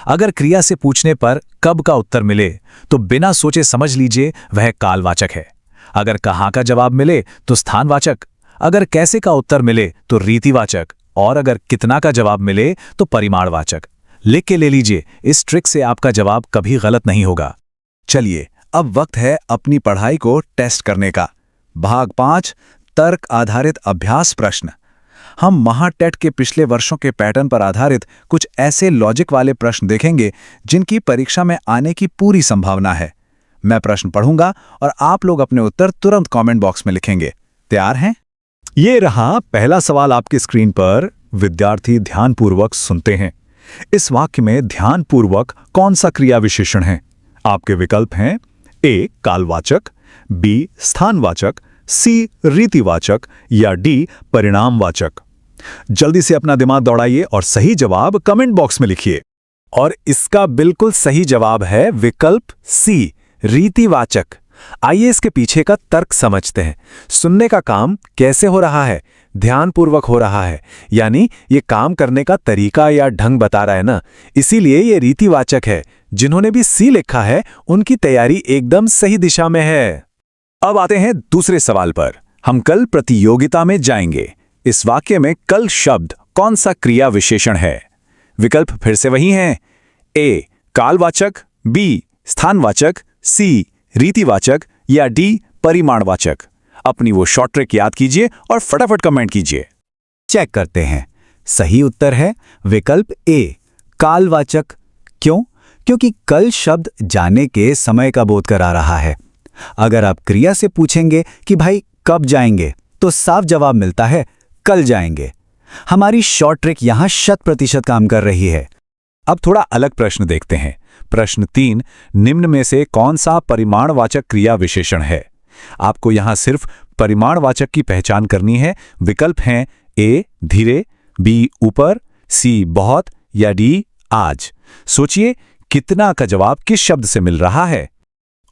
अगर क्रिया से पूछने पर कब का उत्तर मिले तो बिना सोचे समझ लीजिए वह कालवाचक है। अगर कहाँ का जवाब मिले तो स्थानवाचक, अगर कैसे का उत्तर मिले तो रीतिवाचक और अगर कितना का जवाब मिले तो परिमाणवाचक। लिख के ले लीजिए, इस ट्रिक से आपका जवाब कभी गलत नहीं होगा। चलिए अब वक्त है अपनी पढ़ाई को टेस्ट करने का। भाग 5 तर्क आधारित अभ्यास प्रश्न। हम महाटेट के पिछले वर्षों के पैटर्न पर आधारित कुछ ऐसे लॉजिक वाले प्रश्न देखेंगे जिनकी परीक्षा में आने की पूरी संभावना है। मैं प्रश्न पढ़ूंगा और आप लोग अपने उत्तर तुरंत कमेंट बॉक्स में लिखेंगे। तैयार हैं? ये रहा पहला सवाल आपकी स्क्रीन पर। विद्यार्थी ध्यानपूर्वक सुनते हैं। इस वाक्य में ध्यानपूर्वक कौन सा क्रिया विशेषण है? आपके विकल्प हैं ए कालवाचक, बी स्थानवाचक, सी रीतिवाचक या डी परिणामवाचक। जल्दी से अपना दिमाग दौड़ाइए और सही जवाब कमेंट बॉक्स में लिखिए। और इसका बिल्कुल सही जवाब है विकल्प सी रीतिवाचक। आइए इसके पीछे का तर्क समझते हैं। सुनने का काम कैसे हो रहा है? ध्यानपूर्वक हो रहा है, यानी ये काम करने का तरीका या ढंग बता रहा है ना, इसीलिए ये रीतिवाचक है। जिन्होंने भी सी लिखा है उनकी तैयारी एकदम सही दिशा में है। अब आते हैं दूसरे सवाल पर। हम कल प्रतियोगिता में जाएंगे। इस वाक्य में कल शब्द कौन सा क्रिया विशेषण है? विकल्प फिर से वही हैं। ए कालवाचक, बी स्थानवाचक, सी रीतिवाचक या डी परिमाणवाचक। अपनी वो शॉर्ट ट्रिक याद कीजिए और फटाफट कमेंट कीजिए। चेक करते हैं। सही उत्तर है विकल्प ए कालवाचक। क्यों? क्योंकि कल शब्द जाने के समय का बोध करा रहा है। अगर आप क्रिया से पूछेंगे कि भाई कब जाएंगे, तो साफ जवाब मिलता है कल जाएंगे। हमारी शॉर्ट ट्रिक यहां 100% काम कर रही है। अब थोड़ा अलग प्रश्न देखते हैं। प्रश्न 3, निम्न में से कौन सा परिमाणवाचक क्रिया विशेषण है? आपको यहां सिर्फ परिमाणवाचक की पहचान करनी है। विकल्प हैं ए धीरे, बी ऊपर, सी बहुत या डी आज। सोचिए कितना का जवाब किस शब्द से मिल रहा है?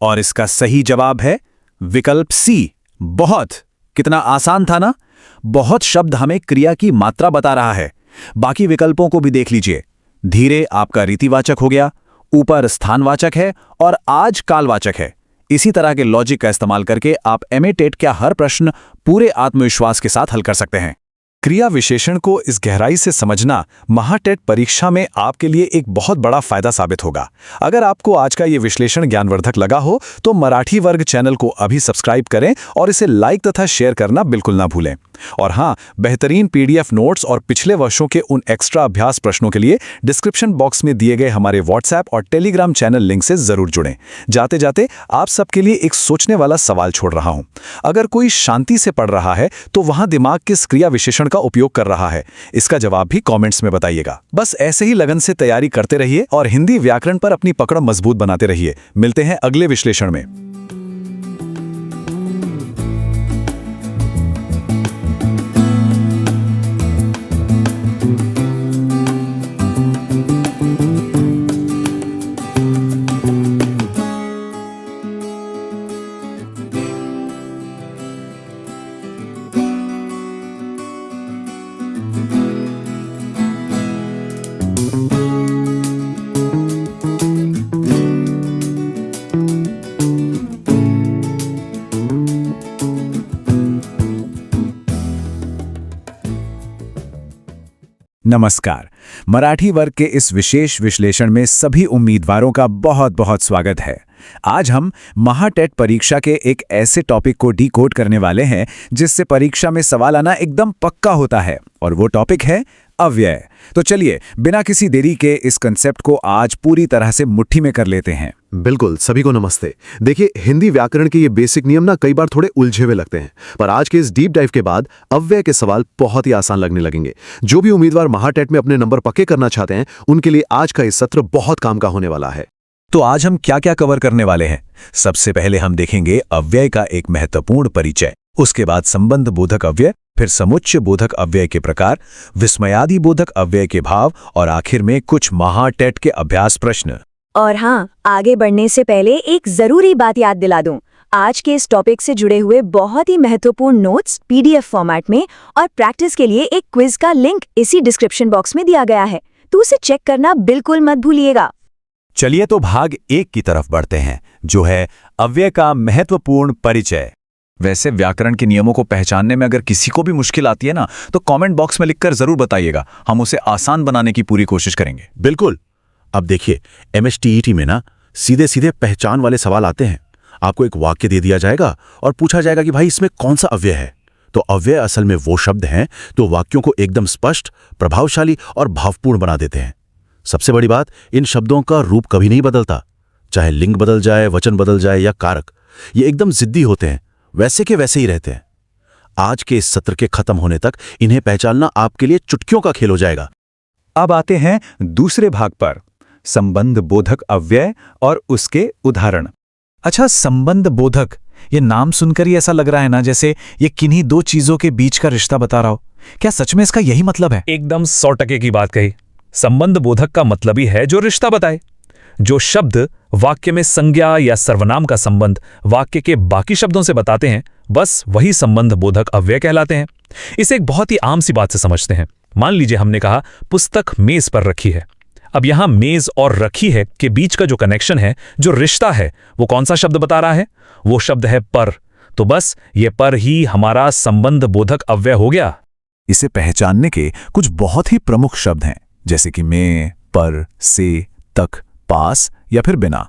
और इसका सही जवाब है विकल्प सी बहुत। कितना आसान था ना? बहुत शब्द हमें क्रिया की मात्रा बता रहा है। बाकी विकल्पों को भी देख लीजिए। धीरे आपका रीतिवाचक हो गया, ऊपर स्थानवाचक है और आज कालवाचक है। इसी तरह के लॉजिक का इस्तेमाल करके आप एमए टेट का हर प्रश्न पूरे आत्मविश्वास के साथ हल कर सकते हैं। क्रिया विशेषण को इस गहराई से समझना महाटेट परीक्षा में आपके लिए एक बहुत बड़ा फायदा साबित होगा। अगर आपको आज का ये विश्लेषण ज्ञानवर्धक लगा हो तो मराठी वर्ग चैनल को अभी सब्सक्राइब करें और इसे लाइक तथा शेयर करना बिल्कुल ना भूलें। और हाँ, बेहतरीन पीडीएफ नोट्स और पिछले वर्षों के उन एक्स्ट्रा अभ्यास प्रश्नों के लिए डिस्क्रिप्शन बॉक्स में दिए गए हमारे व्हाट्सएप और टेलीग्राम चैनल लिंक से जरूर जुड़ें। जाते जाते आप सबके लिए एक सोचने वाला सवाल छोड़ रहा हूं। अगर कोई शांति से पढ़ रहा है तो वहां दिमाग किस क्रिया विशेषण का उपयोग कर रहा है? इसका जवाब भी कमेंट्स में बताइएगा। बस ऐसे ही लगन से तैयारी करते रहिए और हिंदी व्याकरण पर अपनी पकड़ मजबूत बनाते रहिए। मिलते हैं अगले विश्लेषण में। नमस्कार। मराठी वर्ग के इस विशेष विश्लेषण में सभी उम्मीदवारों का बहुत बहुत स्वागत है। आज हम महाटेट परीक्षा के एक ऐसे टॉपिक को डीकोड करने वाले हैं जिससे परीक्षा में सवाल आना एकदम पक्का होता है, और वो टॉपिक है अव्यय। तो चलिए बिना किसी देरी के इस कंसेप्ट को आज पूरी तरह से मुट्ठी में कर लेते हैं। बिल्कुल, सभी को नमस्ते। देखिए, हिंदी व्याकरण के ये बेसिक नियम ना कई बार थोड़े उलझे हुए लगते हैं, पर आज के इस डीप डाइव के बाद अव्यय के सवाल बहुत ही आसान लगने लगेंगे। जो भी उम्मीदवार महाटेट में अपने नंबर पक्के करना चाहते हैं, उनके लिए आज का इस सत्र बहुत काम का होने वाला है। तो आज हम क्या क्या कवर करने वाले हैं? सबसे पहले हम देखेंगे अव्यय का एक महत्वपूर्ण परिचय, उसके बाद संबंध बोधक अव्यय, फिर समुच्चय बोधक अव्यय के प्रकार, विस्मयादि बोधक अव्यय के भाव और आखिर में कुछ महाटेट के अभ्यास प्रश्न। और हाँ, आगे बढ़ने से पहले एक जरूरी बात याद दिला दूं। आज के इस टॉपिक से जुड़े हुए बहुत ही महत्वपूर्ण नोट्स पीडीएफ फॉर्मेट में और प्रैक्टिस के लिए एक क्विज का लिंक इसी डिस्क्रिप्शन बॉक्स में दिया गया है, तो उसे चेक करना बिल्कुल मत भूलिएगा। चलिए तो भाग 1 की तरफ बढ़ते हैं, जो है अव्यय का महत्वपूर्ण परिचय। वैसे व्याकरण के नियमों को पहचानने में अगर किसी को भी मुश्किल आती है ना, तो कमेंट बॉक्स में लिखकर जरूर बताइएगा। हम उसे आसान बनाने की पूरी कोशिश करेंगे। बिल्कुल। अब देखिए, एमएचटीईटी में ना सीधे सीधे पहचान वाले सवाल आते हैं। आपको एक वाक्य दे दिया जाएगा और पूछा जाएगा कि भाई इसमें कौन सा अव्यय है। तो अव्यय असल में वो शब्द हैं तो वाक्यों को एकदम स्पष्ट, प्रभावशाली और भावपूर्ण बना देते हैं। सबसे बड़ी बात, इन शब्दों का रूप कभी नहीं बदलता, चाहे लिंग बदल जाए, वचन बदल जाए या कारक। ये एकदम जिद्दी होते हैं, वैसे के वैसे ही रहते हैं। आज के इस सत्र के खत्म होने तक इन्हें पहचानना आपके लिए चुटकियों का खेल हो जाएगा। अब आते हैं दूसरे भाग पर, संबंध बोधक अव्यय और उसके उदाहरण। अच्छा, संबंध बोधक, ये नाम सुनकर ही ऐसा लग रहा है ना जैसे ये किन्हीं दो चीजों के बीच का रिश्ता बता रहा हो। क्या सच में इसका यही मतलब है? एकदम 100% की बात कही। संबंध बोधक का मतलब ही है जो रिश्ता बताए। जो शब्द वाक्य में संज्ञा या सर्वनाम का संबंध वाक्य के बाकी शब्दों से बताते हैं, बस वही संबंध बोधक अव्यय कहलाते हैं। इसे एक बहुत ही आम सी बात से समझते हैं। मान लीजिए हमने कहा पुस्तक मेज पर रखी है। अब यहां मेज और रखी है के बीच का जो कनेक्शन है, जो रिश्ता है, वो कौन सा शब्द बता रहा है? वो शब्द है पर। तो बस ये पर ही हमारा संबंध बोधक अव्यय हो गया। इसे पहचानने के कुछ बहुत ही प्रमुख शब्द हैं, जैसे कि में, पर, से, तक, पास या फिर बिना।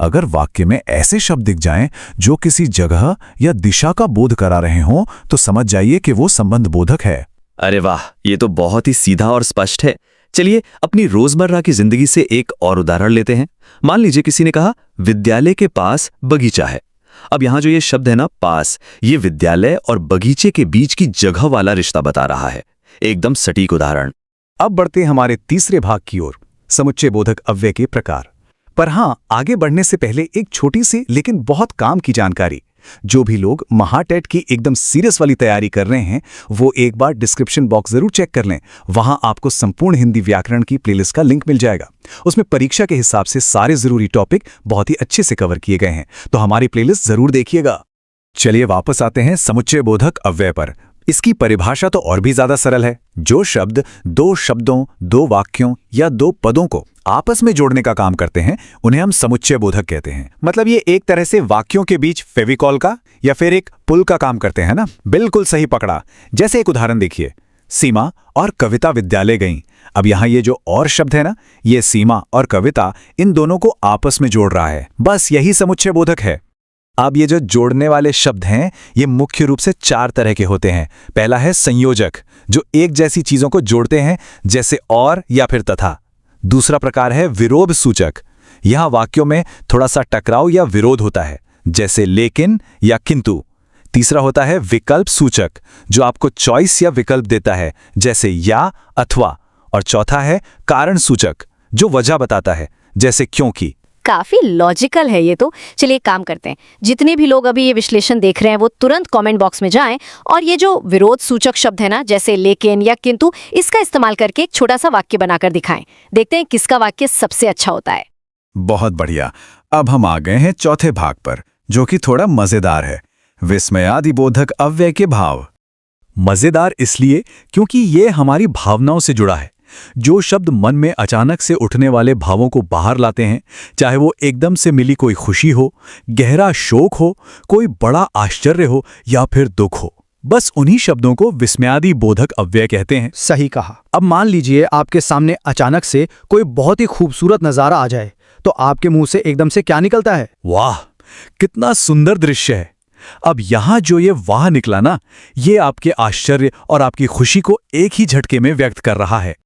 अगर वाक्य में ऐसे शब्द दिख जाएं जो किसी जगह या दिशा का बोध करा रहे हों, तो समझ जाइए कि वो संबंध बोधक है। अरे वाह, ये तो बहुत ही सीधा और स्पष्ट है। चलिए अपनी रोजमर्रा की जिंदगी से एक और उदाहरण लेते हैं। मान लीजिए किसी ने कहा विद्यालय के पास बगीचा है। अब यहां जो ये शब्द है ना, पास, ये विद्यालय और बगीचे के बीच की जगह वाला रिश्ता बता रहा है। एकदम सटीक उदाहरण। अब बढ़ते हैं हमारे तीसरे भाग की ओर, समुच्चय बोधक अव्यय के प्रकार। पर हां, आगे बढ़ने से पहले एक छोटी सी लेकिन बहुत काम की जानकारी। जो भी लोग महाटेट की एकदम सीरियस वाली तैयारी कर रहे हैं, वो एक बार डिस्क्रिप्शन बॉक्स जरूर चेक कर लें। वहां आपको संपूर्ण हिंदी व्याकरण की प्लेलिस्ट का लिंक मिल जाएगा। उसमें परीक्षा के हिसाब से सारे जरूरी टॉपिक बहुत ही अच्छे से कवर किए गए हैं, तो हमारी प्लेलिस्ट जरूर देखिएगा। चलिए वापस आते हैं समुच्चय बोधक अव्यय पर। इसकी परिभाषा तो और भी ज्यादा सरल है। जो शब्द दो शब्दों, दो वाक्यों या दो पदों को आपस में जोड़ने का काम करते हैं, उन्हें हम समुच्चय बोधक कहते हैं। मतलब ये एक तरह से वाक्यों के बीच फेविकॉल का या फिर एक पुल का काम करते हैं ना। बिल्कुल सही पकड़ा। जैसे एक उदाहरण देखिए, सीमा और कविता विद्यालय गईं। अब यहां ये जो और शब्द है ना, ये सीमा और कविता, इन दोनों को आपस में जोड़ रहा है। बस यही समुच्चय बोधक है। अब ये जो जोड़ने वाले शब्द हैं, ये मुख्य रूप से 4 तरह के होते हैं। पहला है संयोजक, जो एक जैसी चीजों को जोड़ते हैं, जैसे और या फिर तथा। दूसरा प्रकार है विरोध सूचक। यहां वाक्यों में थोड़ा सा टकराव या विरोध होता है, जैसे लेकिन या किंतु। तीसरा होता है विकल्प सूचक, जो आपको चॉइस या विकल्प देता है, जैसे या, अथवा। और चौथा है कारण सूचक, जो वजह बताता है, जैसे क्योंकि। काफी लॉजिकल है ये तो। चलिए एक काम करते हैं, जितने भी लोग अभी ये विश्लेषण देख रहे हैं वो तुरंत कमेंट बॉक्स में जाएं और ये जो विरोध सूचक शब्द है ना, जैसे लेकिन या किंतु, इसका इस्तेमाल करके एक छोटा सा वाक्य बनाकर दिखाएं। देखते हैं किसका वाक्य सबसे अच्छा होता है। बहुत बढ़िया। अब हम आ गए हैं चौथे भाग पर, जो कि थोड़ा मजेदार है, विस्मयादि बोधक अव्यय के भाव। मजेदार इसलिए क्योंकि ये हमारी भावनाओं से जुड़ा है। जो शब्द मन में अचानक से उठने वाले भावों को बाहर लाते हैं, चाहे वो एकदम से मिली कोई खुशी हो, गहरा शोक हो, कोई बड़ा आश्चर्य हो या फिर दुख हो, बस उन्हीं शब्दों को विस्मयादि बोधक अव्यय कहते हैं। सही कहा। अब मान लीजिए आपके सामने अचानक से कोई बहुत ही खूबसूरत नजारा आ जाए, तो आपके मुंह से एकदम से क्या निकलता है? वाह, कितना सुंदर दृश्य है। अब यहां जो ये वाह निकला ना, ये आपके आश्चर्य और आपकी खुशी को एक ही झटके में व्यक्त कर रहा है।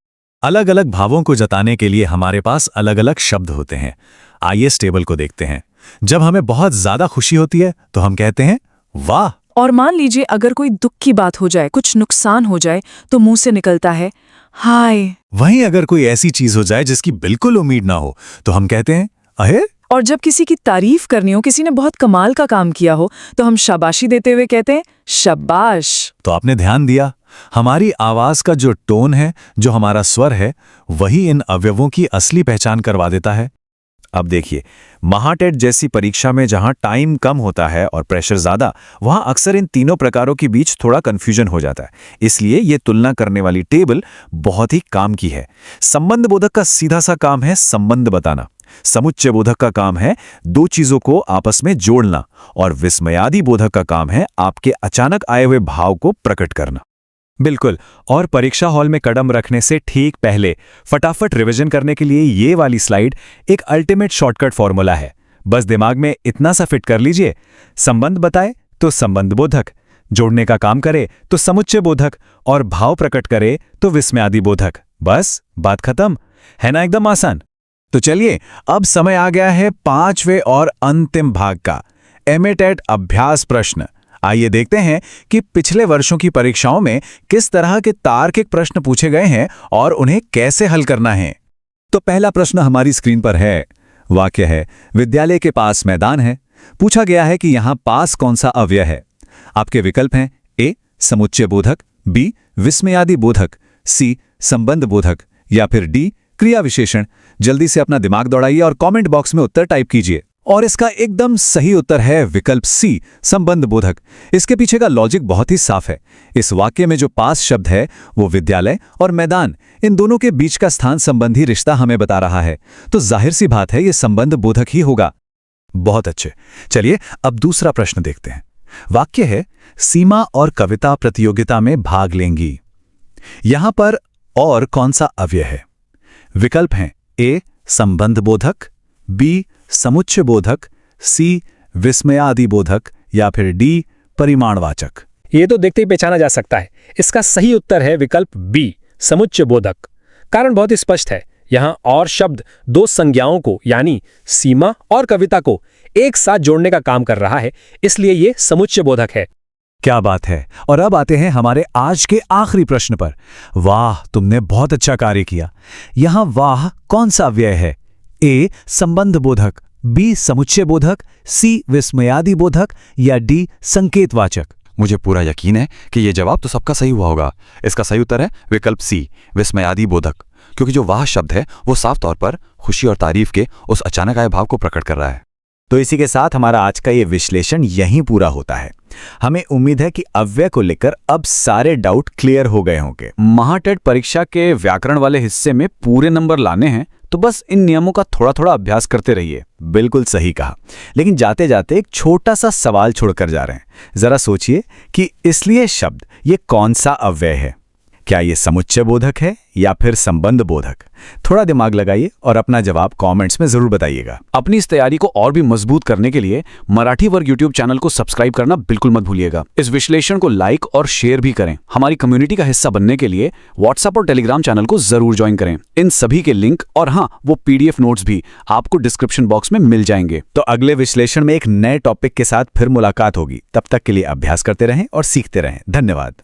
अलग अलग भावों को जताने के लिए हमारे पास अलग अलग शब्द होते हैं। आइए इस टेबल को देखते हैं। जब हमें बहुत ज्यादा खुशी होती है तो हम कहते हैं वाह। और मान लीजिए अगर कोई दुख की बात हो जाए, कुछ नुकसान हो जाए, तो मुंह से निकलता है हाय। वहीं अगर कोई ऐसी चीज हो जाए जिसकी बिल्कुल उम्मीद ना हो, तो हम कहते हैं अहे। और जब किसी की तारीफ करनी हो, किसी ने बहुत कमाल का काम किया हो, तो हम शाबाशी देते हुए कहते हैं शाबाश। तो आपने ध्यान दिया, हमारी आवाज का जो टोन है, जो हमारा स्वर है, वही इन अवयवों की असली पहचान करवा देता है। अब देखिए, महाटेट जैसी परीक्षा में जहां टाइम कम होता है और प्रेशर ज्यादा, वहां अक्सर इन तीनों प्रकारों के बीच थोड़ा कंफ्यूजन हो जाता है। इसलिए ये तुलना करने वाली टेबल बहुत ही काम की है। संबंध बोधक का सीधा सा काम है संबंध बताना, समुच्चय बोधक का काम है दो चीजों को आपस में जोड़ना, और विस्मयादि बोधक का काम है आपके अचानक आए हुए भाव को प्रकट करना। बिल्कुल। और परीक्षा हॉल में कदम रखने से ठीक पहले फटाफट रिवीजन करने के लिए ये वाली स्लाइड एक अल्टीमेट शॉर्टकट फॉर्मूला है। बस दिमाग में इतना सा फिट कर लीजिए, संबंध बताए तो संबंध बोधक, जोड़ने का काम करे तो समुच्चय बोधक, और भाव प्रकट करे तो विस्मयादि बोधक। बस बात खत्म है ना, एकदम आसान। तो चलिए, अब समय आ गया है 5वें और अंतिम भाग का, एमएटेट अभ्यास प्रश्न। आइए देखते हैं कि पिछले वर्षों की परीक्षाओं में किस तरह के तार्किक प्रश्न पूछे गए हैं और उन्हें कैसे हल करना है। तो पहला प्रश्न हमारी स्क्रीन पर है। वाक्य है, विद्यालय के पास मैदान है। पूछा गया है कि यहां पास कौन सा अव्यय है। आपके विकल्प हैं ए समुच्चय बोधक, बी विस्मयादि बोधक, सी संबंध बोधक, या फिर डी क्रिया विशेषण। जल्दी से अपना दिमाग दौड़ाइए और कमेंट बॉक्स में उत्तर टाइप कीजिए। और इसका एकदम सही उत्तर है विकल्प सी, संबंध बोधक। इसके पीछे का लॉजिक बहुत ही साफ है। इस वाक्य में जो पास शब्द है वो विद्यालय और मैदान, इन दोनों के बीच का स्थान संबंधी रिश्ता हमें बता रहा है, तो जाहिर सी बात है ये संबंध बोधक ही होगा। बहुत अच्छे, चलिए अब दूसरा प्रश्न देखते हैं। वाक्य है सीमा और कविता प्रतियोगिता में भाग लेंगी। यहां पर और कौन सा अव्यय है? विकल्प हैं ए संबंध बोधक, बी समुच्चय बोधक, सी विस्मयादि बोधक या फिर डी परिमाणवाचक। ये तो देखते ही पहचाना जा सकता है। इसका सही उत्तर है विकल्प बी, समुच्चय बोधक। कारण बहुत ही स्पष्ट है। यहां और शब्द दो संज्ञाओं को यानी सीमा और कविता को एक साथ जोड़ने का काम कर रहा है, इसलिए ये समुच्चय बोधक है। क्या बात है। और अब आते हैं हमारे आज के आखिरी प्रश्न पर। वाह, तुमने बहुत अच्छा कार्य किया। यहां वाह कौन सा अव्यय है? ए संबंध बोधक, बी समुच्चय बोधक, सी विस्मयादि बोधक या डी संकेतवाचक। मुझे पूरा यकीन है कि ये जवाब तो सबका सही हुआ होगा। इसका सही उत्तर है विकल्प सी, विस्मयादि बोधक, क्योंकि जो वाह शब्द है वो साफ तौर पर खुशी और तारीफ के उस अचानक आए भाव को प्रकट कर रहा है। तो इसी के साथ हमारा आज का ये विश्लेषण यहीं पूरा होता है। हमें उम्मीद है कि अव्यय को लेकर अब सारे डाउट क्लियर हो गए होंगे। महाटेट परीक्षा के व्याकरण वाले हिस्से में पूरे नंबर लाने हैं तो बस इन नियमों का थोड़ा थोड़ा अभ्यास करते रहिए। बिल्कुल सही कहा। लेकिन जाते जाते एक छोटा सा सवाल छोड़कर जा रहे हैं। जरा सोचिए कि इसलिए शब्द ये कौन सा अव्यय है? क्या ये समुच्चय बोधक है या फिर संबंध बोधक? थोड़ा दिमाग लगाइए और अपना जवाब कमेंट्स में जरूर बताइएगा। अपनी इस तैयारी को और भी मजबूत करने के लिए मराठी वर्ग यूट्यूब चैनल को सब्सक्राइब करना बिल्कुल मत भूलिएगा। इस विश्लेषण को लाइक और शेयर भी करें। हमारी कम्युनिटी का हिस्सा बनने के लिए व्हाट्सएप और टेलीग्राम चैनल को जरूर ज्वाइन करें। इन सभी के लिंक और हाँ, वो PDF नोट्स भी आपको डिस्क्रिप्शन बॉक्स में मिल जाएंगे। तो अगले विश्लेषण में एक नए टॉपिक के साथ फिर मुलाकात होगी। तब तक के लिए अभ्यास करते रहें और सीखते रहें। धन्यवाद।